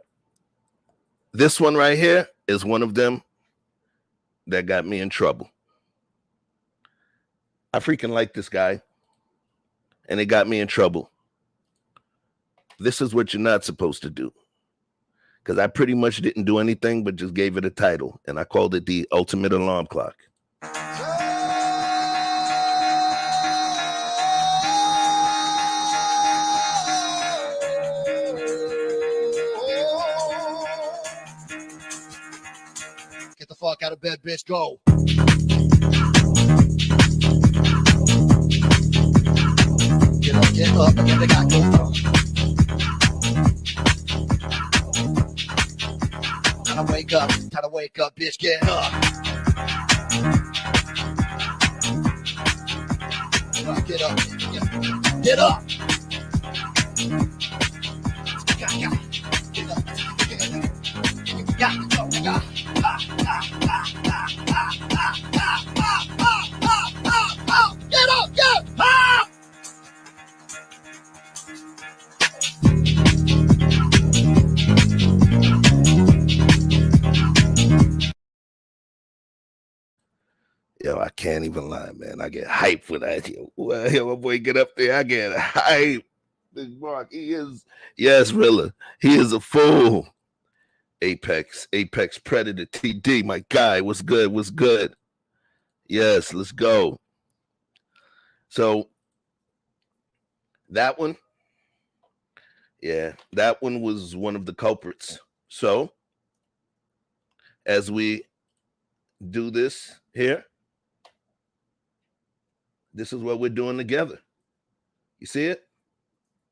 This one right here is one of them that got me in trouble. I freaking like this guy, and it got me in trouble. This is what you're not supposed to do. Because I pretty much didn't do anything but just gave it a title, and I called it the ultimate alarm clock. Get the fuck out of bed, bitch. Go. Get up, and they got go. Time to wake up, bitch. Get up. Get up. Get up. Yo, I can't even lie, man. I get hyped when I hear my boy get up there. I get hyped. Big Mark, he is, yes, Rilla. He is a fool. Apex Predator TD, my guy. What's good? Yes, let's go. So that one, yeah, that one was one of the culprits. So as we do this here, this is what we're doing together. You see it?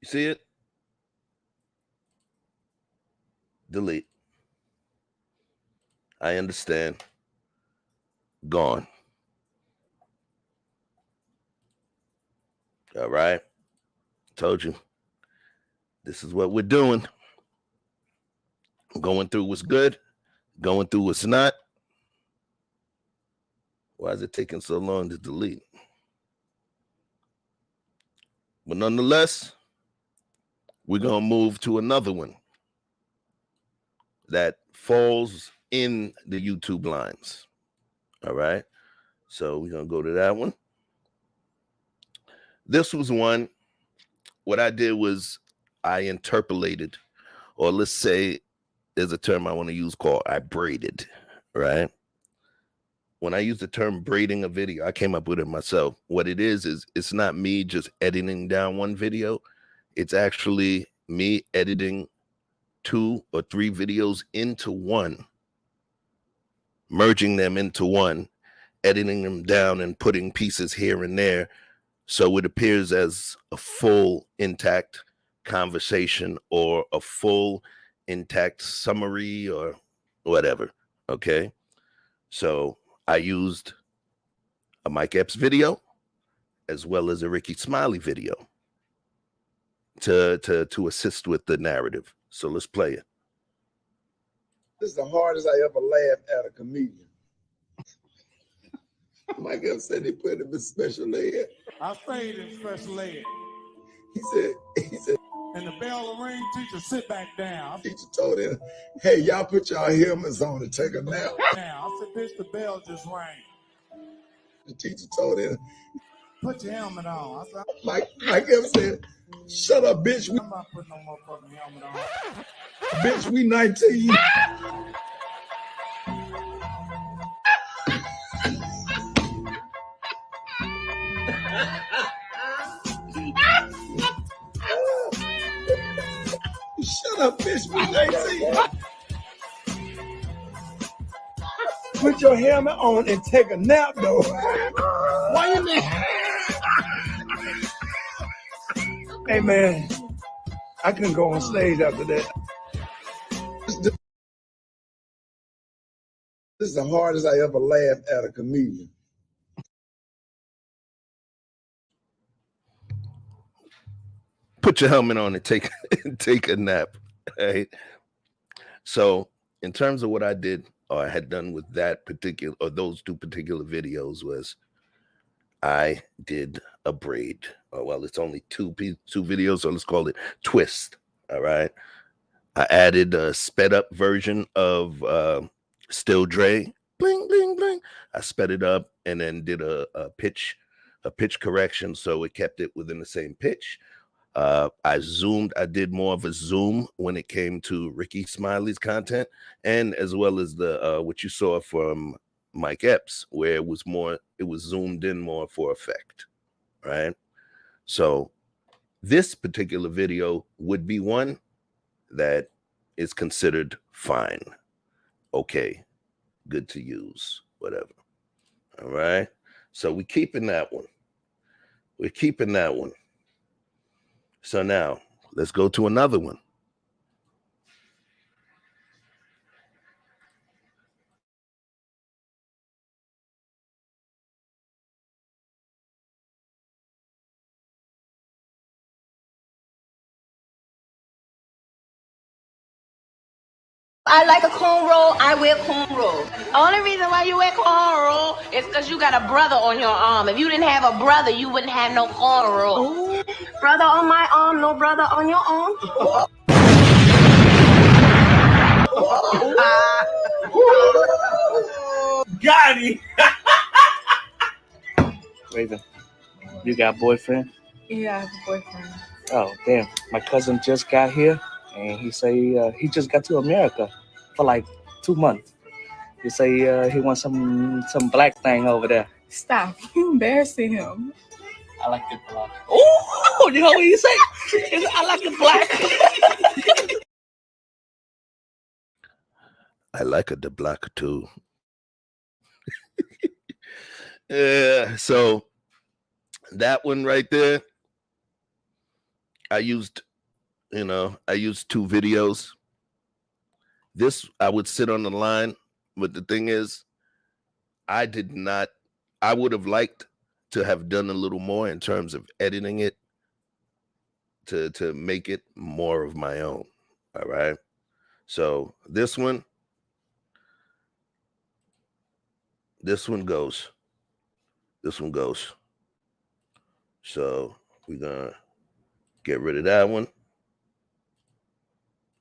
You see it? Delete. I understand. Gone. All right. Told you. This is what we're doing. Going through what's good. Going through what's not. Why is it taking so long to delete? But nonetheless, we're going to move to another one that falls in the YouTube lines. All right. So we're going to go to that one. This was one. What I did was I interpolated, or let's say there's a term I want to use called I braided, right? When I use the term braiding a video, I came up with it myself. What it is it's not me just editing down one video. It's actually me editing 2 or 3 videos into one, merging them into one, editing them down and putting pieces here and there so it appears as a full intact conversation or a full intact summary or whatever. Okay. So I used a Mike Epps video as well as a Ricky Smiley video to assist with the narrative. So let's play it. This is the hardest I ever laughed at a comedian. Mike Epps said they put him in special ed. I stayed in special ed. He said, And the bell will ring, teacher, sit back down. teacher told him, hey, y'all put y'all helmets on and take a nap. Now, I said, bitch, the bell just rang. The teacher told him, Put your helmet on. I said, Mike Epps said, shut up, bitch. I'm not putting no motherfucking helmet on. Bitch, we 19. Shut up, bitch, we 19. Put your helmet on and take a nap, though. Why you there? Hey, man, I couldn't go on stage after that. This is the hardest I ever laughed at a comedian. Put your helmet on and take a nap. Right? So in terms of what I did or I had done with that particular or those two particular videos was I did a braid. Well, it's only two videos, so let's call it twist. All right. I added a sped up version of Still Dre. Bling, bling, bling. I sped it up and then did a pitch correction so it kept it within the same pitch. I did more of a zoom when it came to Ricky Smiley's content, and as well as the what you saw from Mike Epps, where it was zoomed in more for effect, right? So this particular video would be one that is considered fine, okay, good to use, whatever. All right. So we're keeping that one. So now let's go to another one. I like a cornrow, I wear cornrow. Only reason why you wear cornrow is because you got a brother on your arm. If you didn't have a brother, you wouldn't have no cornrow. Ooh. Brother on my arm, no brother on your arm. Got him. Raven, you got a boyfriend? Yeah, I have a boyfriend. Oh, damn. My cousin just got here, and he say he just got to America for like 2 months. He say he wants some black thing over there. Stop. You embarrassing him. I like it black. Oh, you know what he say? I like it black. I like it the black too. Yeah, so that one right there, I used 2 videos. This, I would sit on the line, but the thing is, I would have liked to have done a little more in terms of editing it to make it more of my own. All right. So this one goes. So we're gonna get rid of that one.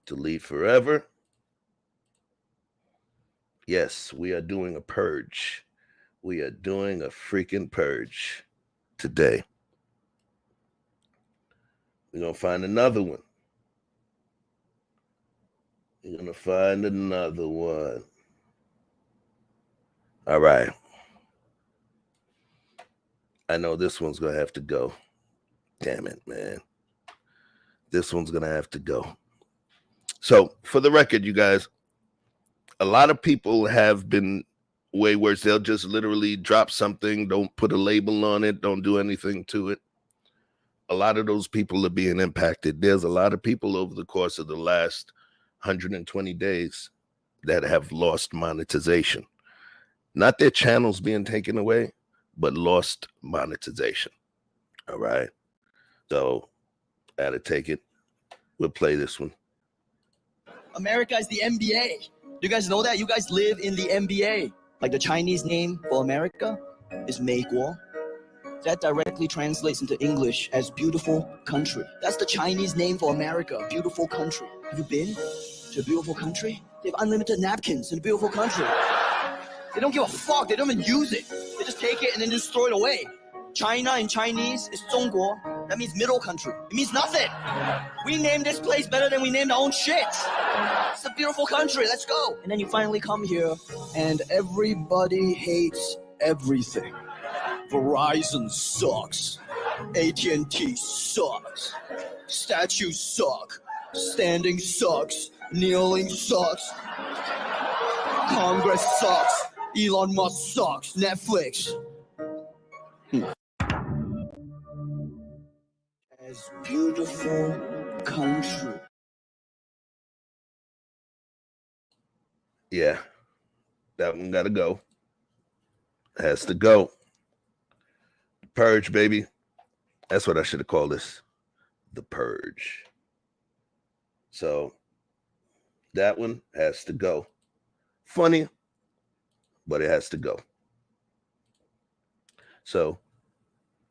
Delete forever. Yes, we are doing a purge. We are doing a freaking purge today. We're gonna find another one. All right. I know this one's gonna have to go. Damn it, man. This one's gonna have to go. So for the record, you guys, a lot of people have been way worse. They'll just literally drop something, don't put a label on it, don't do anything to it. A lot of those people are being impacted. There's a lot of people over the course of the last 120 days that have lost monetization. Not their channels being taken away, but lost monetization. All right. So I had to take it. We'll play this one. America is the NBA. You guys know that? You guys live in the NBA. Like the Chinese name for America is 美国. That directly translates into English as beautiful country. That's the Chinese name for America, beautiful country. Have you been to a beautiful country? They have unlimited napkins in a beautiful country. They don't give a fuck. They don't even use it. They just take it and then just throw it away. China in Chinese is 中国. That means middle country. It means nothing. We named this place better than we named our own shit. It's a beautiful country. Let's go. And then you finally come here and everybody hates everything. Verizon sucks. AT&T sucks. Statues suck. Standing sucks. Kneeling sucks. Congress sucks. Elon Musk sucks. Netflix. As beautiful country. Yeah, that one gotta go. Has to go. Purge, baby. That's what I should have called this. The Purge. So that one has to go. funny, but it has to go. So,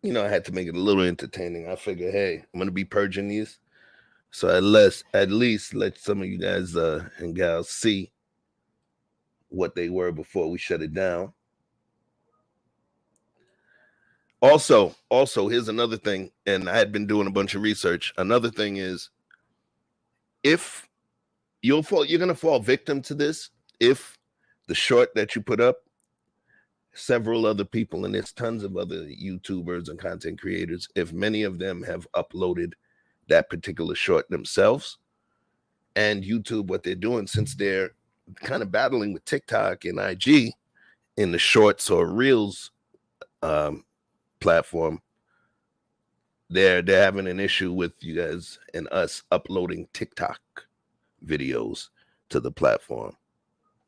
you know, I had to make it a little entertaining. I figure, hey, I'm gonna be purging these, so at least let some of you guys and gals see what they were before we shut it down. Also, here's another thing, and I had been doing a bunch of research. Another thing is, if you're gonna fall victim to this if the short that you put up, several other people, and there's tons of other YouTubers and content creators, if many of them have uploaded that particular short themselves, and YouTube, what they're doing, since they're kind of battling with TikTok and IG in the shorts or reels platform, they're having an issue with you guys and us uploading TikTok videos to the platform.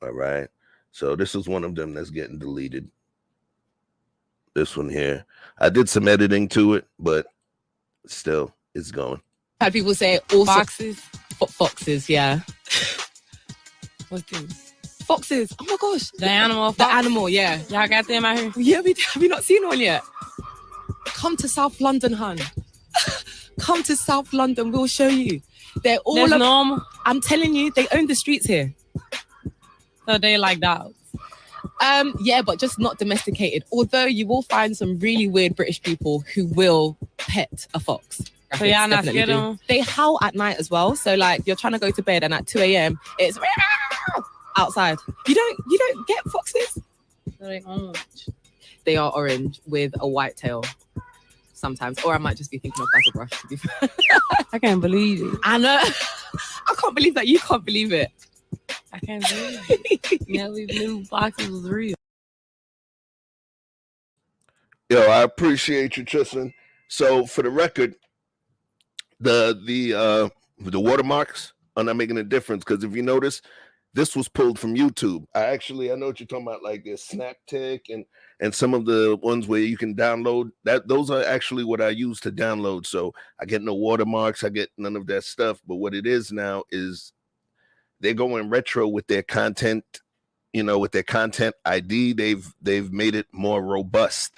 All right. So this is one of them that's getting deleted. This one here. I did some editing to it, but still it's going. Had people say all foxes? Foxes, yeah. What's this? Foxes. Oh my gosh. The animal. The animal, yeah. Y'all got them out here? Yeah, we do. Have you not seen one yet? Come to South London, hun. Come to South London. We'll show you. They're all normal. I'm telling you, they own the streets here. So they like dogs? Yeah, but just not domesticated. Although you will find some really weird British people who will pet a fox. So y'all not scared of them? They howl at night as well. So like you're trying to go to bed and at 2 a.m. it's outside. You don't get foxes? So they orange. They are orange with a white tail sometimes. Or I might just be thinking of Basil Brush, to be fair. I can't believe it. I know. I can't believe that you can't believe it. I can't believe it. Yeah, we knew foxes was real. Yo, I appreciate you, Tristan. So for the record, the watermarks are not making a difference, because if you notice, this was pulled from YouTube. I know what you're talking about, like this Snaptic and some of the ones where you can download that. Those are actually what I use to download. So I get no watermarks, I get none of that stuff. But what it is now is they're going retro with their content, with their content ID. They've made it more robust.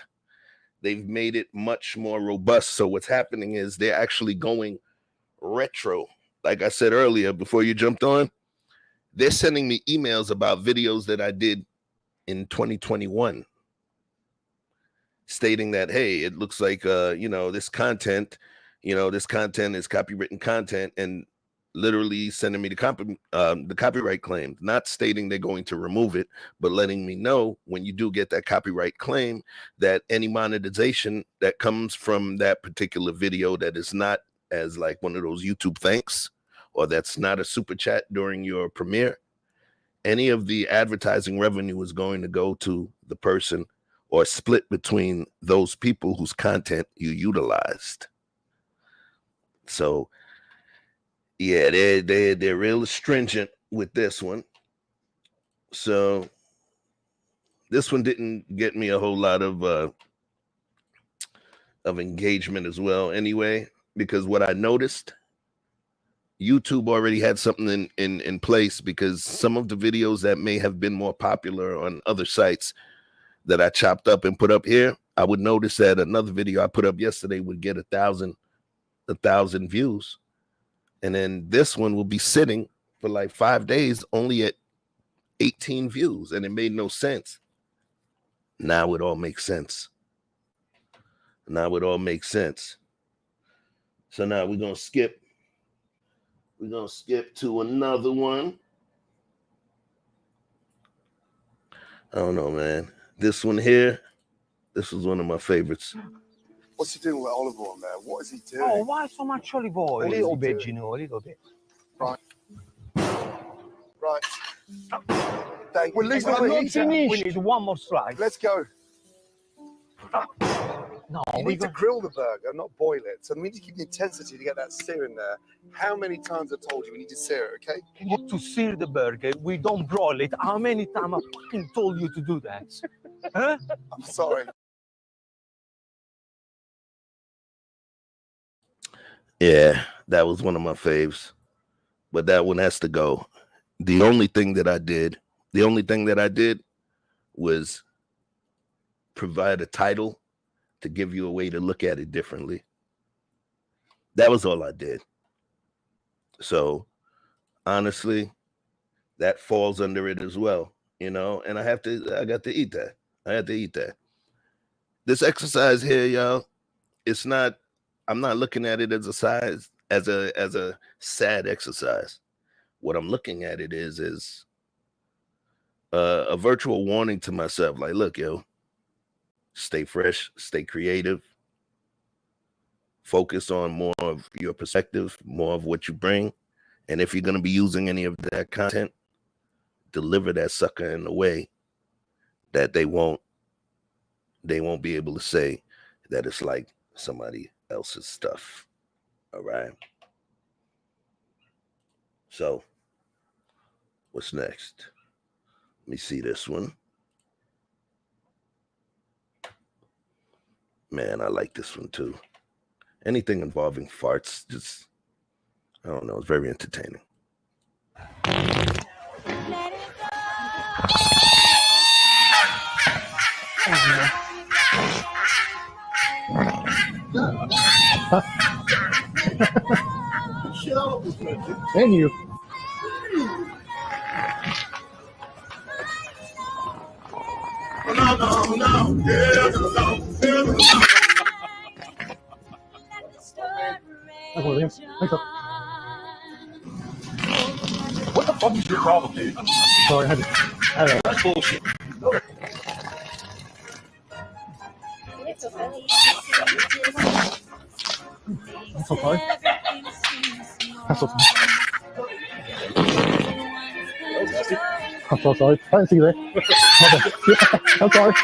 They've made it much more robust. So what's happening is they're actually going retro. Like I said earlier, before you jumped on, they're sending me emails about videos that I did in 2021, stating that, hey, it looks like, this content is copywritten content, and literally sending me the copyright claim, not stating they're going to remove it, but letting me know when you do get that copyright claim that any monetization that comes from that particular video that is not as like one of those YouTube thanks, or that's not a super chat during your premiere, any of the advertising revenue is going to go to the person or split between those people whose content you utilized. So yeah, they're real stringent with this one. So this one didn't get me a whole lot of engagement as well anyway, because what I noticed, YouTube already had something in place, because some of the videos that may have been more popular on other sites that I chopped up and put up here, I would notice that another video I put up yesterday would get 1,000 views. And then this one will be sitting for like 5 days only at 18 views. And it made no sense. Now it all makes sense. So now we're going to skip. We're going to skip to another one. I don't know, man. This one here, this was one of my favorites. What's he doing with olive oil, man? What is he doing? Oh, why so much olive oil? A little bit, a little bit. Right. Thank you. Well, listen, we're not finished. We need one more slice. Let's go. No, you need to grill the burger, not boil it. So we need to keep the intensity to get that sear in there. How many times I told you we need to sear it, okay? You to sear the burger, we don't broil it. How many times I fucking told you to do that? Huh? I'm sorry. Yeah, that was one of my faves, but that one has to go. The only thing that I did The only thing that I did was provide a title to give you a way to look at it differently. That was all I did. So honestly, that falls under it as well, you know, and I got to eat that. I had to eat that. This exercise here, y'all, I'm not looking at it as a sad exercise. What I'm looking at it is a virtual warning to myself. Like, look, yo, stay fresh, stay creative, focus on more of your perspective, more of what you bring. And if you're going to be using any of that content, deliver that sucker in a way that they won't be able to say that it's like somebody else's stuff. All right. So what's next? Let me see this one. Man, I like this one too. Anything involving farts, just, I don't know, it's very entertaining. Thank you. What the fuck is your problem, dude? Sorry, That's bullshit. I'm so sorry. I'm so sorry. I'm so sorry. I didn't see you there. I'm sorry.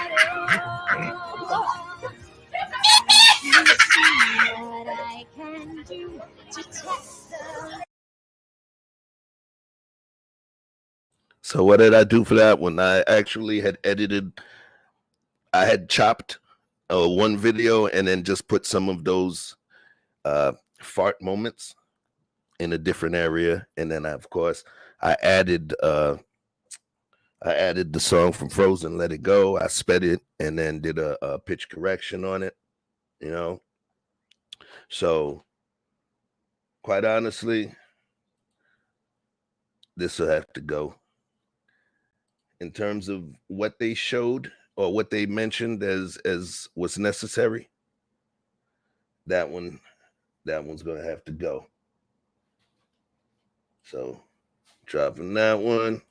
So what did I do for that one? I actually had I had chopped one video and then just put some of those fart moments in a different area. And then of course I added the song from Frozen, Let It Go. I sped it and then did a pitch correction on it, you know. So quite honestly, this will have to go. In terms of what they showed or what they mentioned as what's necessary, that one's gonna have to go. So dropping that one.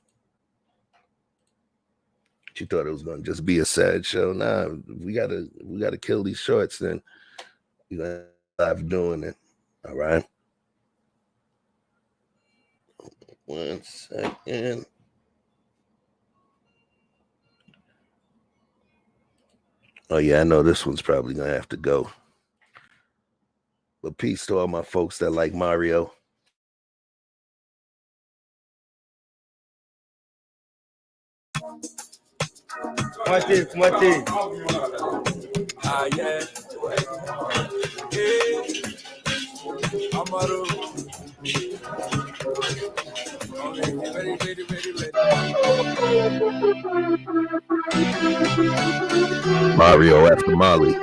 She thought it was gonna just be a sad show. Nah, we gotta kill these shorts, then we gotta live doing it. All right. 1 second. Oh yeah, I know this one's probably gonna have to go. But peace to all my folks that like Mario. Kumate. Ah, yeah. Amaru. Ready. Mario after Molly.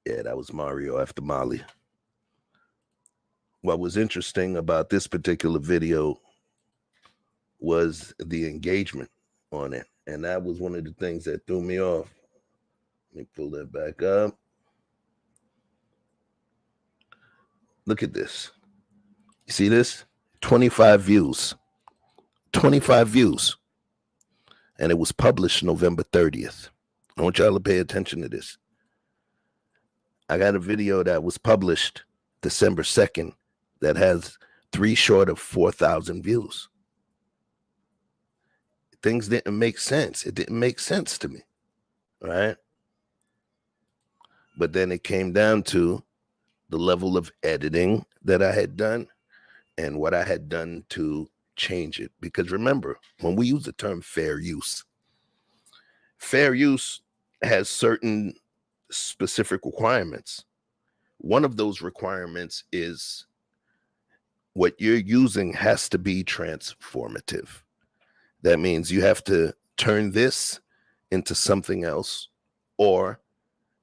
Yeah, that was Mario after Molly. What was interesting about this particular video was the engagement on it. And that was one of the things that threw me off. Let me pull that back up. Look at this. You see this? 25 views. 25 views. And it was published November 30th. I want y'all to pay attention to this. I got a video that was published December 2nd that has 3 short of 4,000 views. Things didn't make sense. It didn't make sense to me, right? But then it came down to the level of editing that I had done and what I had done to change it. Because remember, when we use the term fair use fair use has certain specific requirements. One of those requirements is what you're using has to be transformative. That means you have to turn this into something else, or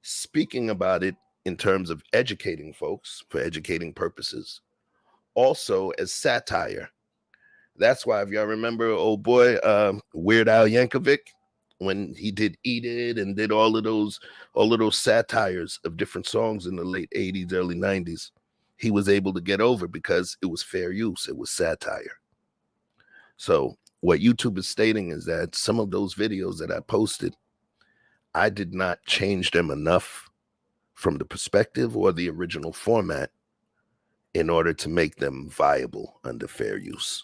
speaking about it in terms of educating folks for educating purposes, also as satire. That's why, if y'all remember old boy Weird Al Yankovic, when he did Eat It and did all of those satires of different songs in the late 80s, early 90s, he was able to get over because it was fair use, it was satire. So what YouTube is stating is that some of those videos that I posted, I did not change them enough from the perspective or the original format in order to make them viable under fair use.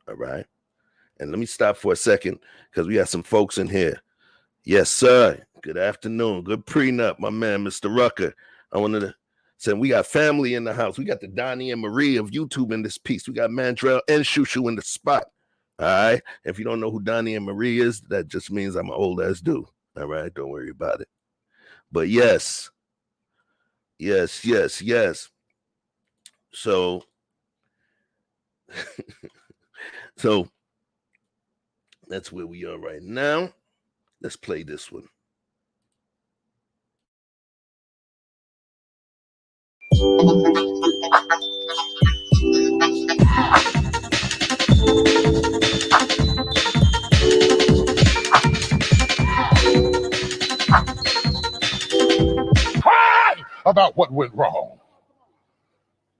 All right. And let me stop for a second because we got some folks in here. Yes, sir. Good afternoon. Good prenup, my man, Mr. Rucker. I wanted to say we got family in the house. We got the Donnie and Marie of YouTube in this piece. We got Mandrell and Shushu in the spot. All right. If you don't know who Donnie and Marie is, that just means I'm an old ass dude. All right. Don't worry about it. But yes. So, so that's where we are right now. Let's play this one. Cry about what went wrong,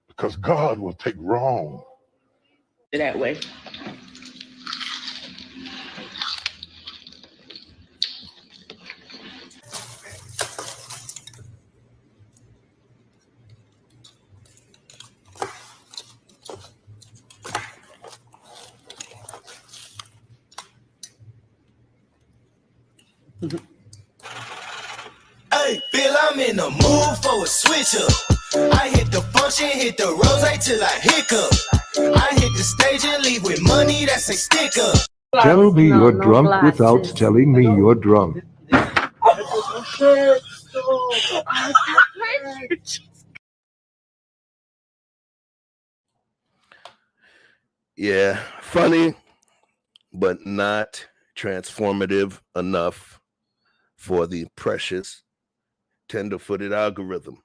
because God will take wrong That way. Hey, Bill, I'm in the mood for a switch up. I hit the function, hit the rose till I hiccup. I hit the stage and leave with money that's a sticker. Tell me you're drunk without telling me you're drunk. Yeah, funny, but not transformative enough for the precious tender-footed algorithm.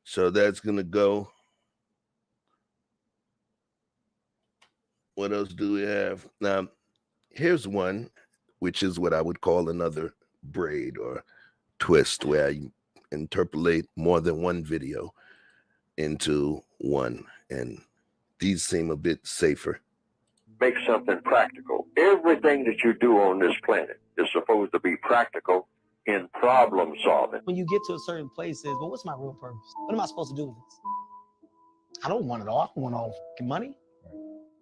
So that's gonna go. What else do we have? Now, here's one, which is what I would call another braid or twist, where I interpolate more than one video into one, and these seem a bit safer. Make something practical. Everything that you do on this planet is supposed to be practical in problem solving. When you get to a certain place, is, well, what's my real purpose? What am I supposed to do with this? I don't want it all. I don't want all fucking money.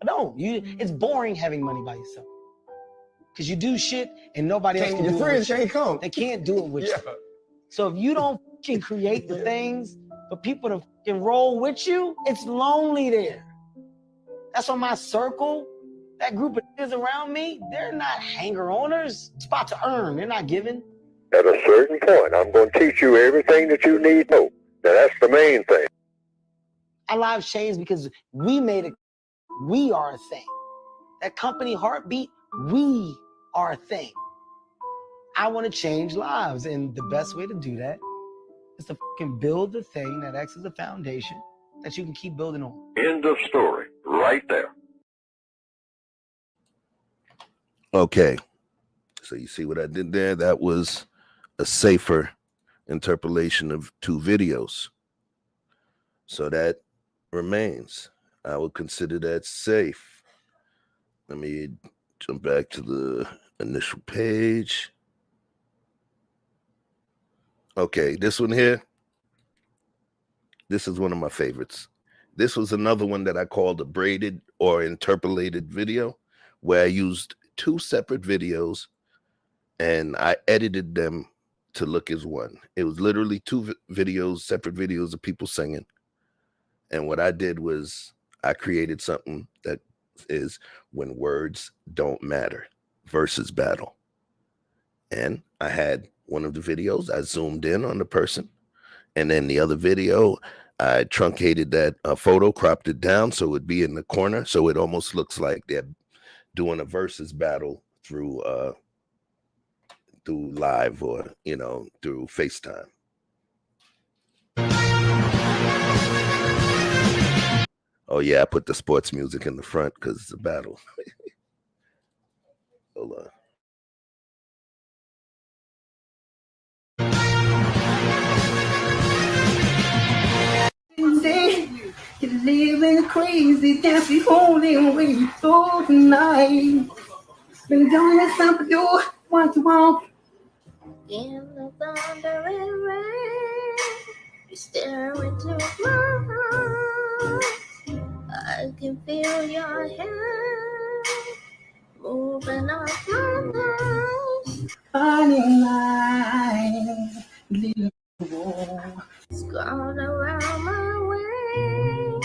I don't. It's boring having money by yourself. Because you do shit and nobody else can do it. Your friends can't come. They can't do it with you. So if you don't fucking create the things for people to fucking roll with you, it's lonely there. That's why my circle, that group of kids around me, they're not hanger-oners. It's about to earn. They're not giving. At a certain point, I'm going to teach you everything that you need to know. Now, that's the main thing. Our lives changed because we made it. We are a thing. That company Heartbeat, we are a thing. I want to change lives, and the best way to do that is to fucking build the thing that acts as a foundation that you can keep building on. End of story. Right there. Okay. So you see what I did there? That was a safer interpolation of two videos. So that remains. I would consider that safe. Let me jump back to the initial page. Okay, this one here. This is one of my favorites. This was another one that I called a braided or interpolated video, where I used two separate videos and I edited them to look as one. It was literally two videos, separate videos of people singing. And what I did was I created something that is when words don't matter versus battle. And I had one of the videos, I zoomed in on the person, and then the other video, I truncated that photo, cropped it down so it would be in the corner, so it almost looks like they're doing a versus battle through live or through FaceTime. Oh yeah, I put the sports music in the front because it's a battle. Hold on. You're living crazy, dance the only way you go tonight. Been doing this time to do what you want. In the thunder and rain, you stare into my eyes. I can feel your hand moving up my thighs. Finding light, little war. Gone around my way,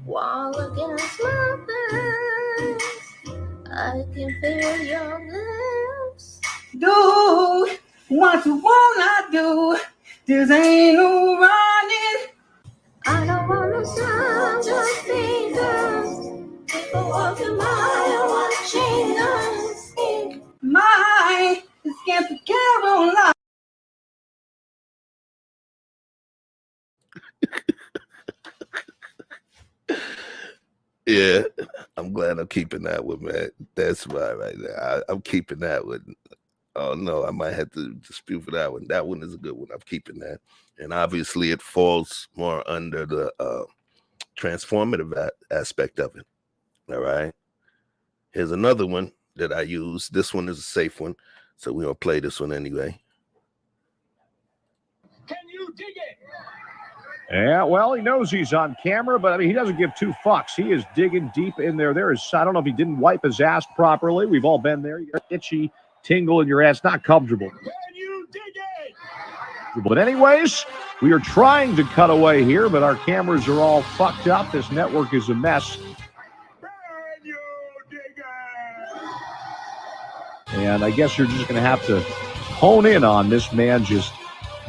wall against my face. I can feel your lips. Do what you wanna do. This ain't no running. I don't wanna stop your fingers. People walking by and watching us. My is against the carol line. Yeah, I'm glad I'm keeping that one, man. That's right there. I'm keeping that one. Oh no, I might have to dispute for that one. That one is a good one. I'm keeping that, and obviously it falls more under the transformative aspect of it. All right. Here's another one that I use. This one is a safe one, so we're gonna play this one anyway. Can you dig it? Yeah, well, he knows he's on camera, but I mean, he doesn't give two fucks. He is digging deep in there. I don't know if he didn't wipe his ass properly. We've all been there. You get an itchy tingle in your ass, not comfortable. Can you dig it? But anyways, we are trying to cut away here, but our cameras are all fucked up. This network is a mess. And I guess you're just going to have to hone in on this man just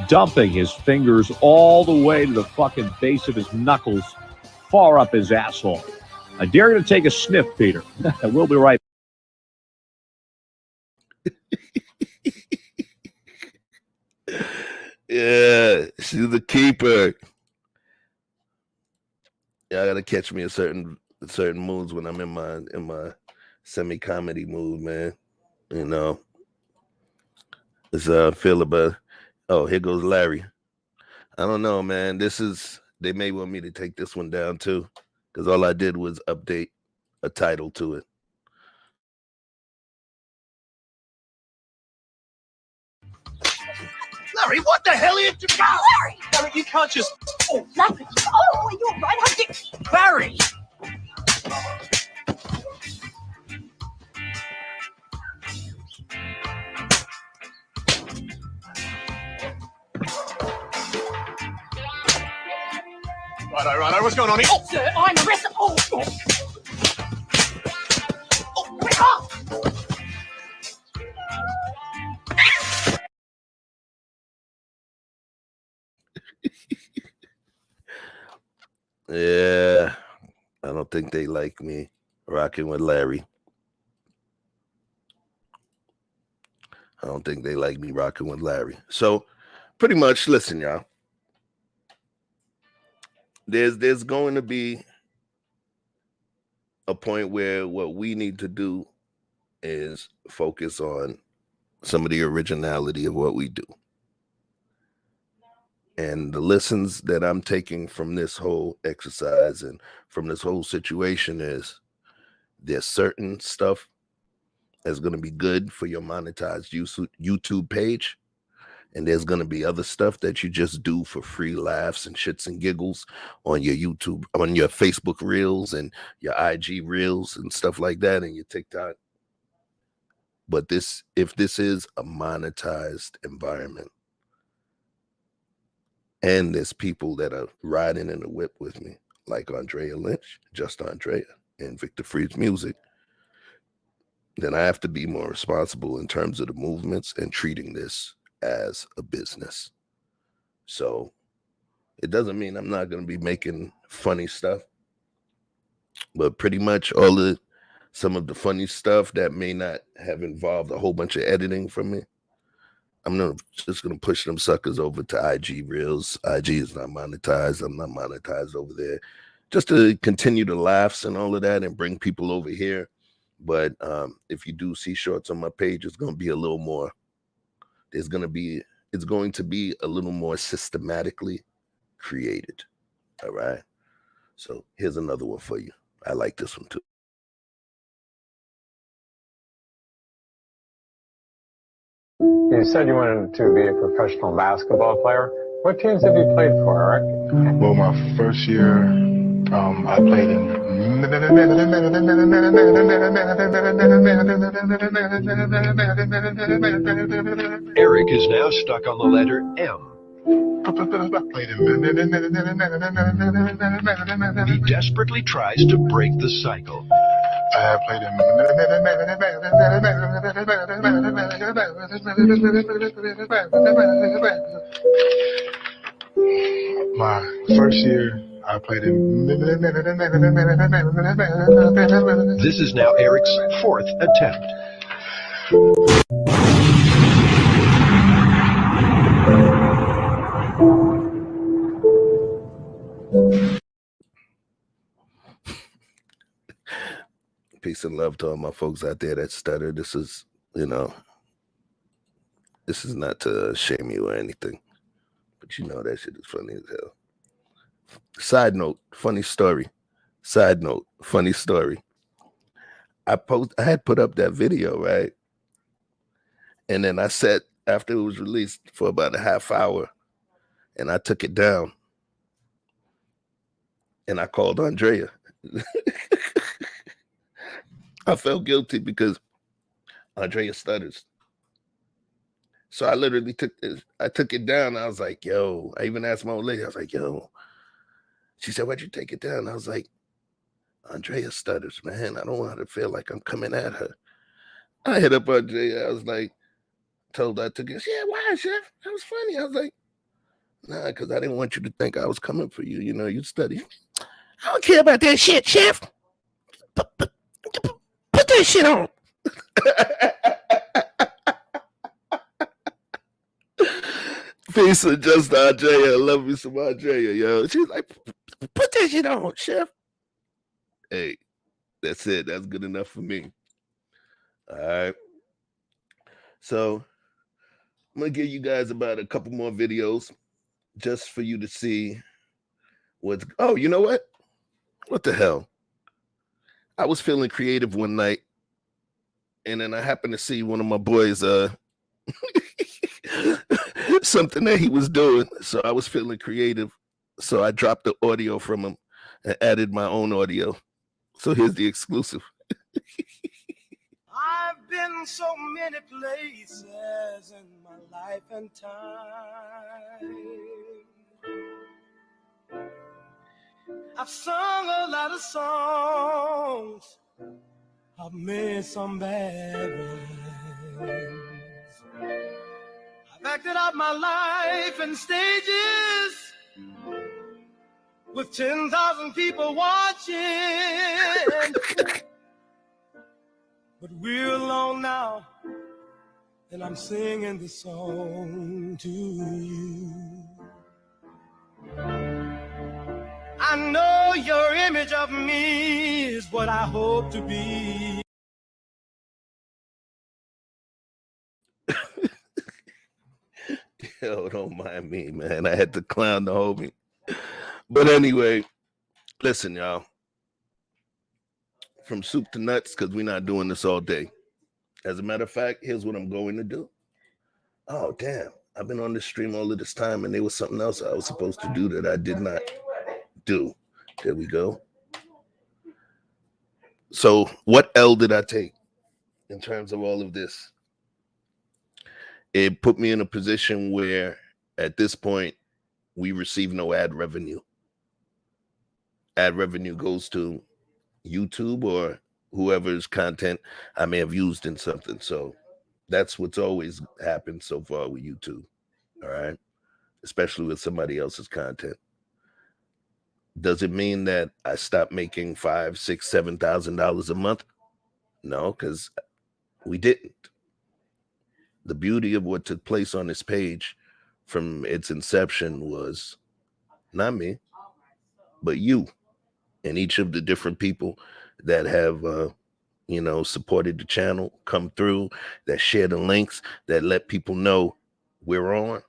dumping his fingers all the way to the fucking base of his knuckles, far up his asshole. I dare you to take a sniff, Peter. We'll be right back. Yeah, she's the keeper. Yeah, I gotta catch me in certain moods when I'm in my semi-comedy mood, man. You know, it's feel about. Oh, here goes Larry. I don't know, man. They may want me to take this one down too, because all I did was update a title to it. Larry, what the hell are you doing? Larry! Larry, you can't just... Oh, Larry! Oh, you're right. How did... Larry! Righto, what's going on here? Oh, sir, I'm arrested. Oh, wait up! Yeah, I don't think they like me rocking with Larry. I don't think they like me rocking with Larry. So pretty much, listen, y'all. There's going to be a point where what we need to do is focus on some of the originality of what we do. And the lessons that I'm taking from this whole exercise and from this whole situation is there's certain stuff that's going to be good for your monetized YouTube page. And there's going to be other stuff that you just do for free laughs and shits and giggles on your YouTube, on your Facebook reels and your IG reels and stuff like that, and your TikTok. But if this is a monetized environment, and there's people that are riding in the whip with me, like Andrea Lynch, Just Andrea, and Victor Freed's music, then I have to be more responsible in terms of the movements and treating this as a business. So it doesn't mean I'm not going to be making funny stuff, but pretty much some of the funny stuff that may not have involved a whole bunch of editing from me, I'm just gonna push them suckers over to IG Reels. IG is not monetized. I'm not monetized over there. Just to continue the laughs and all of that and bring people over here. But if you do see shorts on my page, it's gonna be a little more. It's going to be a little more systematically created. All right. So here's another one for you. I like this one too. You said you wanted to be a professional basketball player. What teams have you played for, Eric? Well, my first year, I played in. Eric is now stuck on the letter M. He desperately tries to break the cycle. I played in. My first year, I played in. This is now Eric's fourth attempt. Peace and love to all my folks out there that stutter. This is not to shame you or anything, but that shit is funny as hell. Side note, funny story. I had put up that video, right? And then I sat after it was released for about a half hour and I took it down and I called Andrea. I felt guilty because Andrea stutters. So I literally took it down. I was like, yo, I even asked my old lady, I was like, yo. She said, why'd you take it down? I was like, Andrea stutters, man. I don't want her to feel like I'm coming at her. I hit up Andrea. I was like, told her I took it. Yeah, why, Chef? That was funny. I was like, nah, because I didn't want you to think I was coming for you. You study. I don't care about that shit, Chef. Put that shit on. Peace and just Andrea. I love you some Andrea, yo. She's like, put that shit on, Chef. Hey, that's it. That's good enough for me. All right. So I'm going to give you guys about a couple more videos just for you to see what's... Oh, you know what? What the hell? I was feeling creative one night, and then I happened to see one of my boys, something that he was doing. So I was feeling creative. So I dropped the audio from him and added my own audio. So here's the exclusive. I've been so many places in my life and time. I've sung a lot of songs. I've made some bad rhymes. I've acted out my life in stages with 10,000 people watching. But we're alone now, and I'm singing this song to you. I know your image of me is what I hope to be. Yo, don't mind me, man. I had to clown the homie. But anyway, listen, y'all. From soup to nuts, because we're not doing this all day. As a matter of fact, here's what I'm going to do. Oh, damn. I've been on this stream all of this time, and there was something else I was supposed to do that I did not do. There we go. So what L did I take in terms of all of this? It put me in a position where at this point, we receive no ad revenue. Ad revenue goes to YouTube or whoever's content I may have used in something. So that's what's always happened so far with YouTube. All right. Especially with somebody else's content. Does it mean that I stopped making $5,000, $6,000, $7,000 a month? No, because we didn't. The beauty of what took place on this page from its inception was not me, but you and each of the different people that have supported the channel, come through, that share the links, that let people know we're on.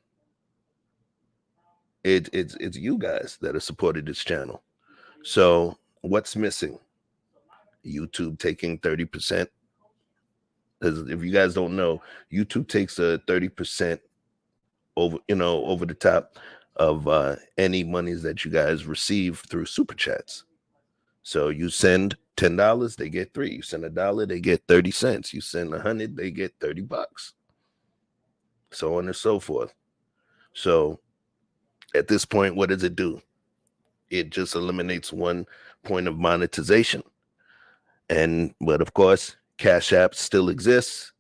It's you guys that have supported this channel. So what's missing? YouTube taking 30%. Because if you guys don't know, YouTube takes a 30% over the top of any monies that you guys receive through super chats. So you send $10, they get $3. You send $1, they get 30 cents. You send 100, they get $30. So on and so forth. So at this point, what does it do? It just eliminates one point of monetization. But of course, Cash App still exists.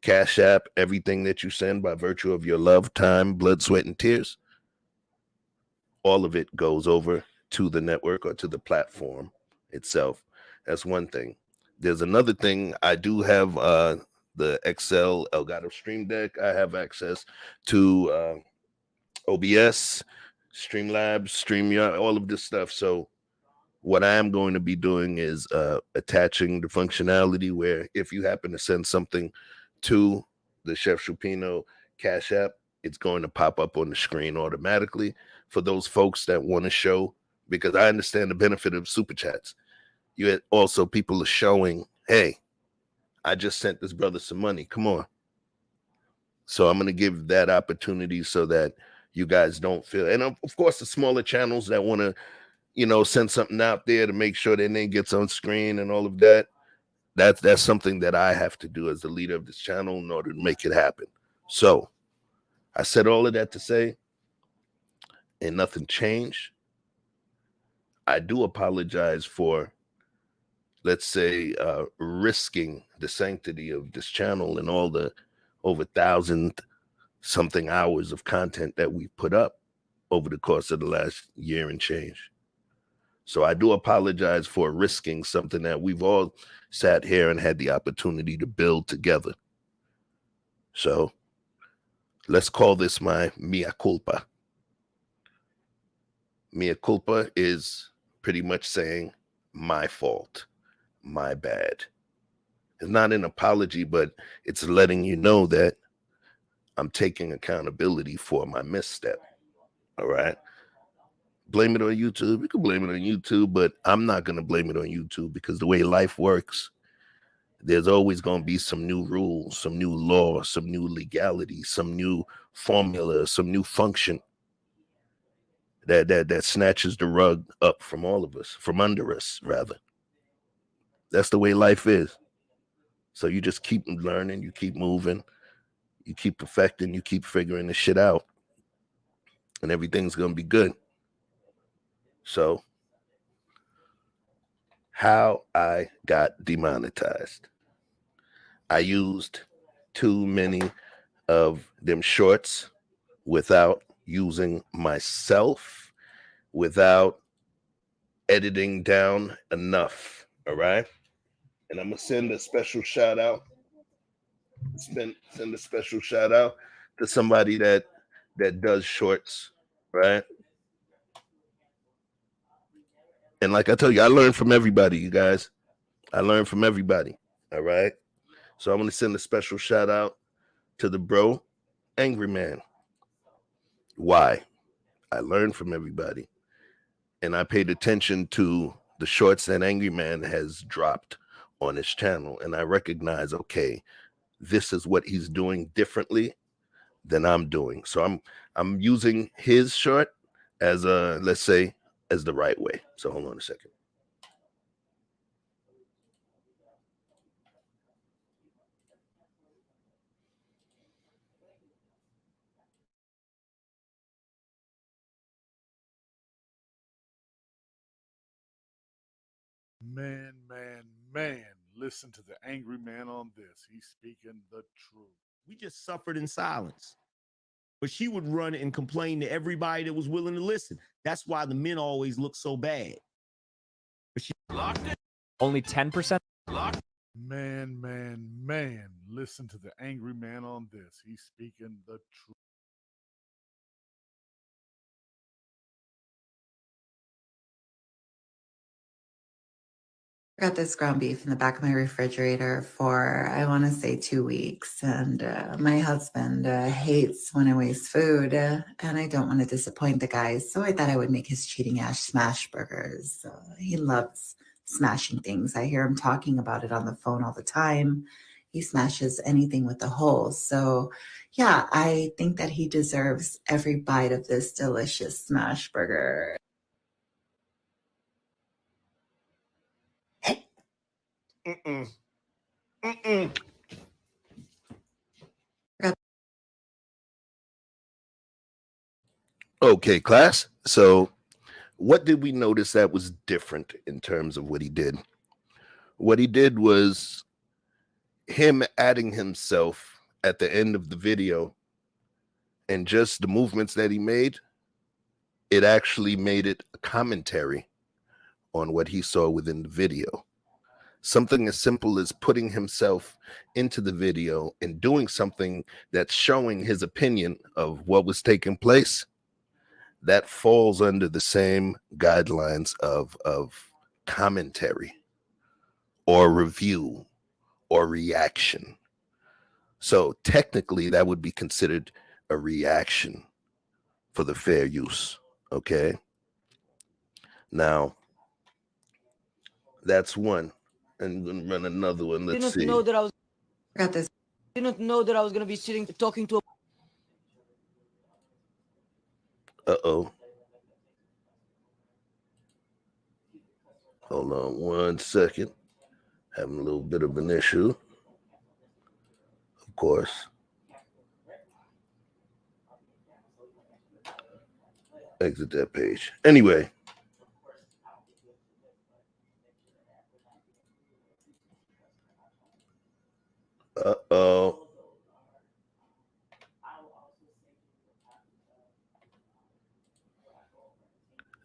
Cash App, everything that you send by virtue of your love, time, blood, sweat, and tears, all of it goes over to the network or to the platform itself. That's one thing. There's another thing. I do have the Excel Elgato Stream Deck. I have access to OBS, Streamlabs, StreamYard, all of this stuff. So what I am going to be doing is attaching the functionality where if you happen to send something to the Chef Choupino Cash App, it's going to pop up on the screen automatically for those folks that want to show, because I understand the benefit of super chats. You had also people are showing, hey, I just sent this brother some money. Come on. So I'm going to give that opportunity so that you guys don't feel, and of course the smaller channels that want to send something out there to make sure their name gets on screen and all of that. That's something that I have to do as the leader of this channel in order to make it happen. So I said all of that to say, and nothing changed. I do apologize for, let's say, risking the sanctity of this channel and all the over 1,000 something hours of content that we put up over the course of the last year and change. So I do apologize for risking something that we've all sat here and had the opportunity to build together. So let's call this my mea culpa. Mea culpa is pretty much saying my fault, my bad. It's not an apology, but it's letting you know that I'm taking accountability for my misstep. All right. Blame it on YouTube. You can blame it on YouTube, but I'm not going to blame it on YouTube, because the way life works, there's always going to be some new rules, some new law, some new legality, some new formula, some new function that snatches the rug up from all of us, from under us, rather. That's the way life is. So you just keep learning, you keep moving, you keep perfecting, you keep figuring this shit out, and everything's going to be good. So how I got demonetized. I used too many of them shorts without using myself, without editing down enough. All right. And I'm going to send a special shout out. Send a special shout out to somebody that does shorts, right? And like I tell you, I learn from everybody, you guys. I learn from everybody. All right. So I'm going to send a special shout out to the bro, Angry Man. Why? I learned from everybody. And I paid attention to the shorts that Angry Man has dropped on his channel. And I recognize, okay, this is what he's doing differently than I'm doing. So I'm using his short as a, let's say, as the right way. So hold on a second. Man, listen to the angry man on this. He's speaking the truth. We just suffered in silence. But she would run and complain to everybody that was willing to listen. That's why the men always look so bad. But she only 10%. Man, listen to the angry man on this. He's speaking the truth. I got this ground beef in the back of my refrigerator for, I want to say 2 weeks. And my husband hates when I waste food, and I don't want to disappoint the guys. So I thought I would make his cheating ass smash burgers. He loves smashing things. I hear him talking about it on the phone all the time. He smashes anything with a hole. So yeah, I think that he deserves every bite of this delicious smash burger. Okay, class. So what did we notice that was different in terms of what he did? What he did was him adding himself at the end of the video, and just the movements that he made, it actually made it a commentary on what he saw within the video. Something as simple as putting himself into the video and doing something that's showing his opinion of what was taking place, that falls under the same guidelines of commentary or review or reaction. So technically that would be considered a reaction for the fair use. Okay. Now that's one. And I'm gonna run another one. Let's see. Know that I was got this. Didn't know that I was gonna be sitting talking to a Uh-oh. Hold on 1 second. Having a little bit of an issue. Of course. Exit that page. Anyway. Uh-oh.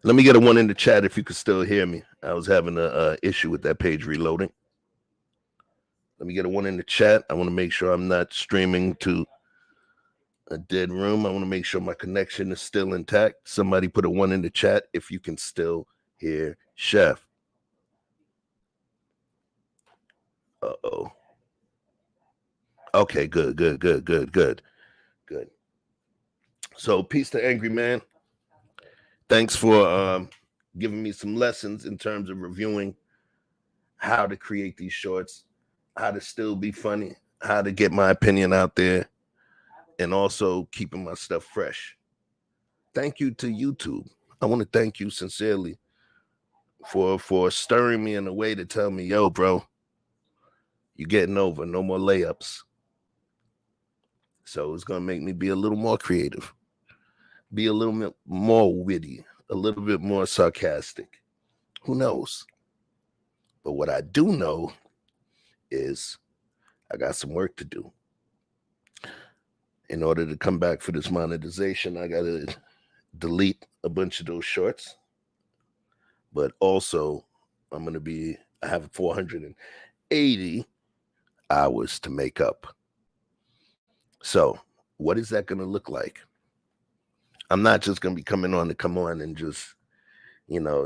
Let me get a one in the chat if you could still hear me. I was having a issue with that page reloading. Let me get a one in the chat. I want to make sure I'm not streaming to a dead room. I want to make sure my connection is still intact. Somebody put a one in the chat if you can still hear Chef. Uh-oh. Okay, good. So peace to Angry Man. Thanks for giving me some lessons in terms of reviewing how to create these shorts, how to still be funny, how to get my opinion out there, and also keeping my stuff fresh. Thank you to YouTube. I want to thank you sincerely for stirring me in a way to tell me, yo, bro, you're getting over. No more layups. So it's going to make me be a little more creative, be a little bit more witty, a little bit more sarcastic. Who knows? But what I do know is I got some work to do. In order to come back for this monetization, I got to delete a bunch of those shorts. But also, I have 480 hours to make up. So what is that going to look like? I'm not just going to be coming on to come on and just,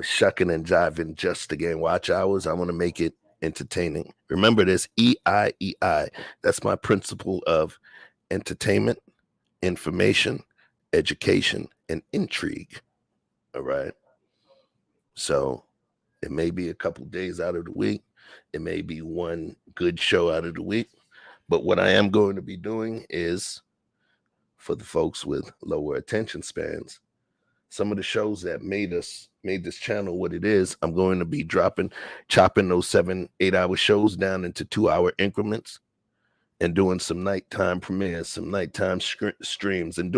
shucking and jiving just to gain watch hours. I want to make it entertaining. Remember this, EIEI. That's my principle of entertainment, information, education, and intrigue. All right. So it may be a couple days out of the week. It may be one good show out of the week. But what I am going to be doing is, for the folks with lower attention spans, some of the shows that made this channel what it is, I'm going to be chopping those 7-8 hour shows down into 2-hour increments and doing some nighttime premieres, some nighttime streams, and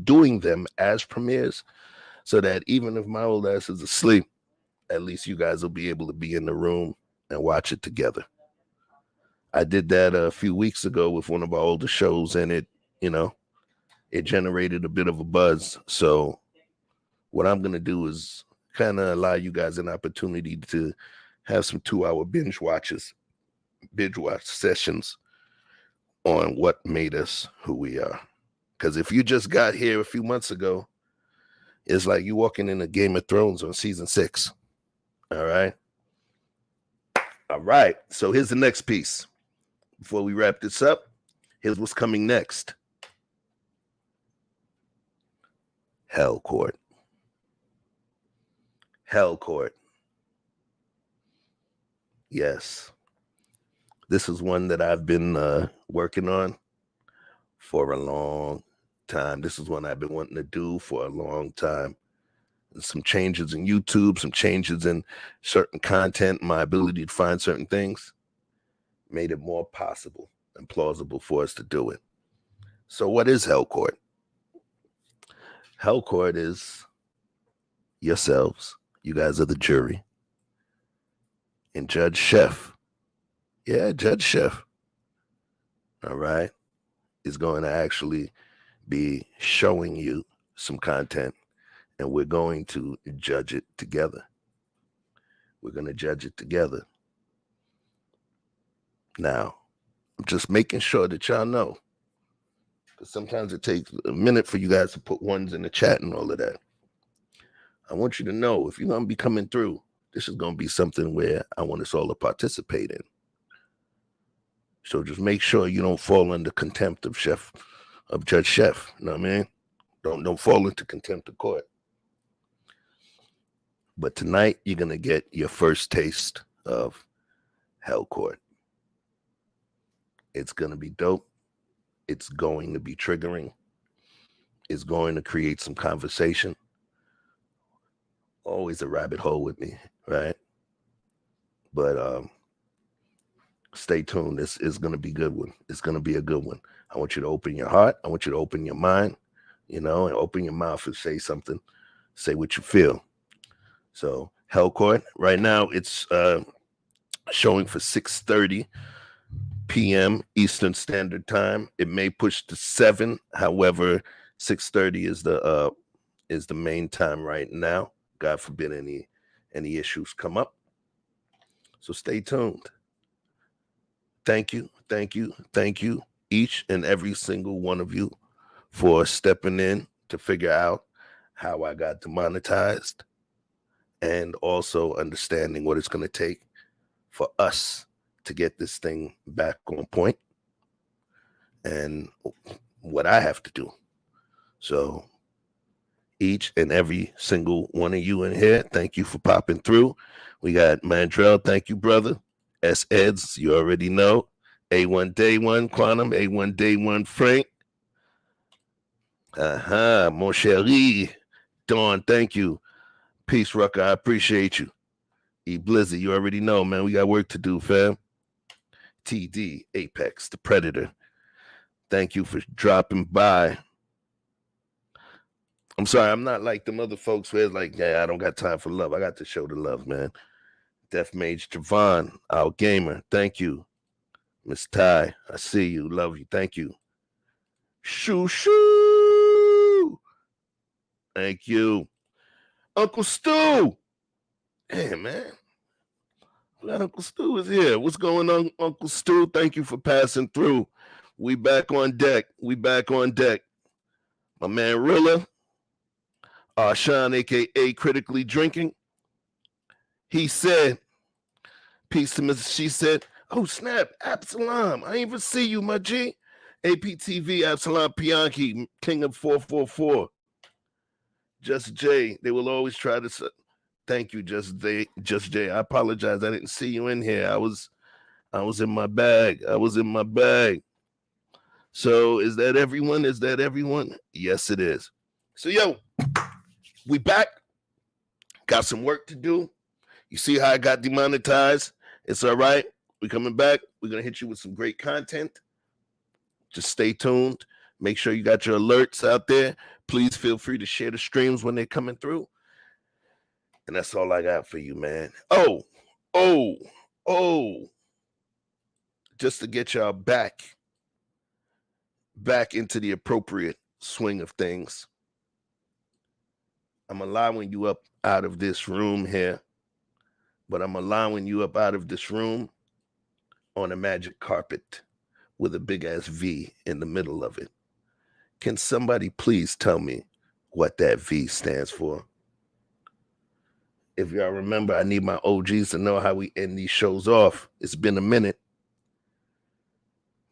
doing them as premieres, so that even if my old ass is asleep, at least you guys will be able to be in the room and watch it together. I did that a few weeks ago with one of our older shows, and it generated a bit of a buzz. So what I'm going to do is kind of allow you guys an opportunity to have some 2-hour binge watch sessions on what made us who we are. Because if you just got here a few months ago, it's like you walking in a Game of Thrones on season 6. All right. All right. So here's the next piece. Before we wrap this up, here's what's coming next. Hell Court. Hell Court. Yes. This is one that I've been working on for a long time. This is one I've been wanting to do for a long time. Some changes in YouTube, some changes in certain content, my ability to find certain things made it more possible and plausible for us to do it. So what is Hell Court? Hell Court is yourselves. You guys are the jury. And Judge Chef. Yeah, Judge Chef. All right. Is going to actually be showing you some content, and we're going to judge it together. We're going to judge it together. Now, I'm just making sure that y'all know, because sometimes it takes a minute for you guys to put ones in the chat and all of that. I want you to know, if you're going to be coming through, this is going to be something where I want us all to participate in. So just make sure you don't fall under contempt of Judge Chef. You know what I mean? Don't fall into contempt of court. But tonight, you're going to get your first taste of Hell Court. It's going to be dope. It's going to be triggering. It's going to create some conversation. Always a rabbit hole with me, right? But stay tuned. This is going to be a good one. It's going to be a good one. I want you to open your heart. I want you to open your mind, and open your mouth and say something. Say what you feel. So Hell Court, right now it's showing for 6:30 p.m. Eastern Standard Time. It may push to 7. However, 6:30 is the main time right now. God forbid any issues come up. So stay tuned. Thank you, each and every single one of you, for stepping in to figure out how I got demonetized, and also understanding what it's going to take for us to get this thing back on point, and what I have to do. So each and every single one of you in here, thank you for popping through. We got Mandrell, thank you, brother. S. Eds, you already know. A1 Day 1 Quantum, A1 Day 1 Frank. Mon chéri. Dawn, thank you. Peace, Rucker, I appreciate you. E. Blizzy, you already know, man. We got work to do, fam. TD, Apex, the Predator. Thank you for dropping by. I'm sorry, I'm not like them other folks where it's like, yeah, I don't got time for love. I got to show the love, man. Death Mage Javon, our gamer, thank you. Miss Ty, I see you, love you, thank you. Shoo shoo. Thank you. Uncle Stu. Hey, man. Glad Uncle Stu is here. What's going on, Uncle Stu? Thank you for passing through. We back on deck. My man Rilla, Sean, a.k.a. Critically Drinking. He said, peace to Mrs. She said, oh, snap, Absalom. I ain't even see you, my G. APTV, Absalom Pianki, King of 444. Just Jay, they will always try to say, thank you, Just Jay. I apologize. I didn't see you in here. I was in my bag. So is that everyone? Yes, it is. So, yo, we back. Got some work to do. You see how I got demonetized? It's all right. We're coming back. We're going to hit you with some great content. Just stay tuned. Make sure you got your alerts out there. Please feel free to share the streams when they're coming through. And that's all I got for you, man. Oh. just to get y'all back into the appropriate swing of things. I'm allowing you up out of this room here, but I'm allowing you up out of this room on a magic carpet with a big ass V in the middle of it. Can somebody please tell me what that V stands for? If y'all remember, I need my OGs to know how we end these shows off. It's been a minute.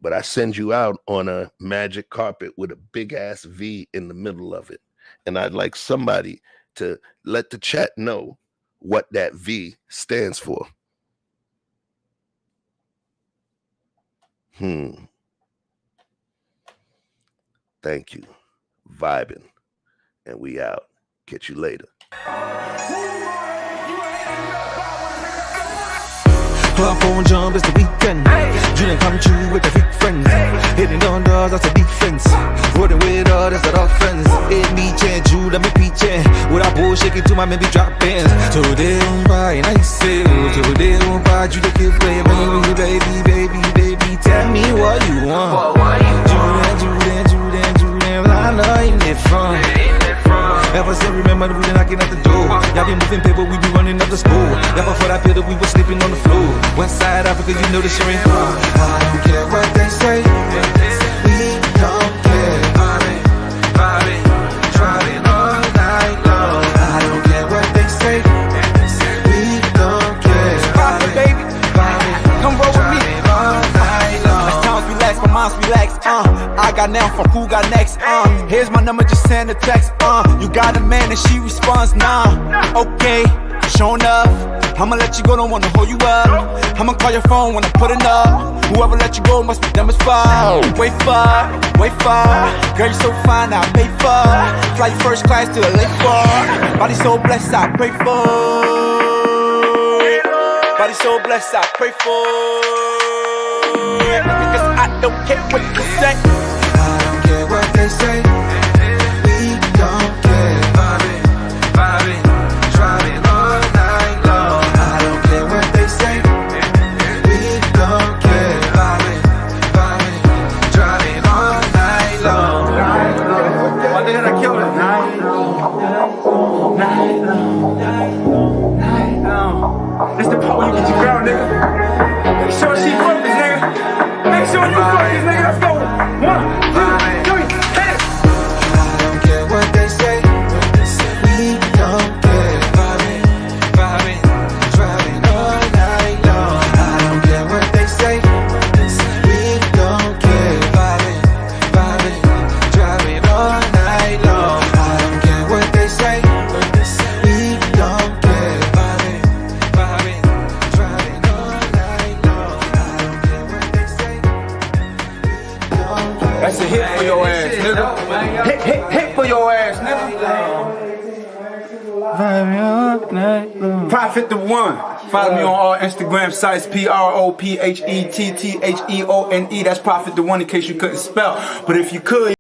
But I send you out on a magic carpet with a big ass V in the middle of it. And I'd like somebody to let the chat know what that V stands for. Thank you. Vibing. And we out. Catch you later. Her phone jump is the weekend. Dream come true with the freak friends. Hitting on doors, that's a defense. Rolling with her, that's an offense. It me change, you let me peachin'. With our bullshit to my maybe drop bands. So they don't buy and I say, so they don't buy you to keep playing. Baby, tell me what you want. Julian, I know you need fun. Ever since remember we been knocking at the door. Y'all been moving paper, we be running up the school. Y'all before that pillar, we was sleeping on the floor. West side Africa, you know the shit ain't wrong. I don't care what they say. We don't care. Driving all night long. I don't care what they say. We don't care. Pop it, baby. Come roll with me. All night long. As times relax, my mind's relaxed. I got now from who got next. Here's my number, just send a text. You got a man and she responds, nah. Okay, showing up. I'ma let you go, don't wanna hold you up. I'ma call your phone when I put it up. Whoever let you go must be dumb as fuck. Wait for. Girl, you so fine, I'll pay for. Fly you first class to the lake for. Body so blessed, I pray for. Body so blessed, I pray for. Because I don't care what you say. I don't care what they say. We don't care. Vibing, driving all night long. I don't care what they say. We don't care. Vibing, driving all night long. Why did I kill it? Night long. This the part where you get your girl, nigga. Make sure she focused, nigga. Make sure you focus, nigga. Let's go. 1, 2, 3, hit it. I don't care what they say. We don't care. Vibing, driving all night long. I don't care what they say. We don't care. Vibing, driving all night long. I don't care what they say. We don't care. Vibing, driving all night long. I don't care what they say. That's a hit for your ass, nigga. Hit for your ass, nigga. Prophet the One. Follow me on all Instagram sites, PROPHETTHEONE. That's Prophet the One in case you couldn't spell. But if you could,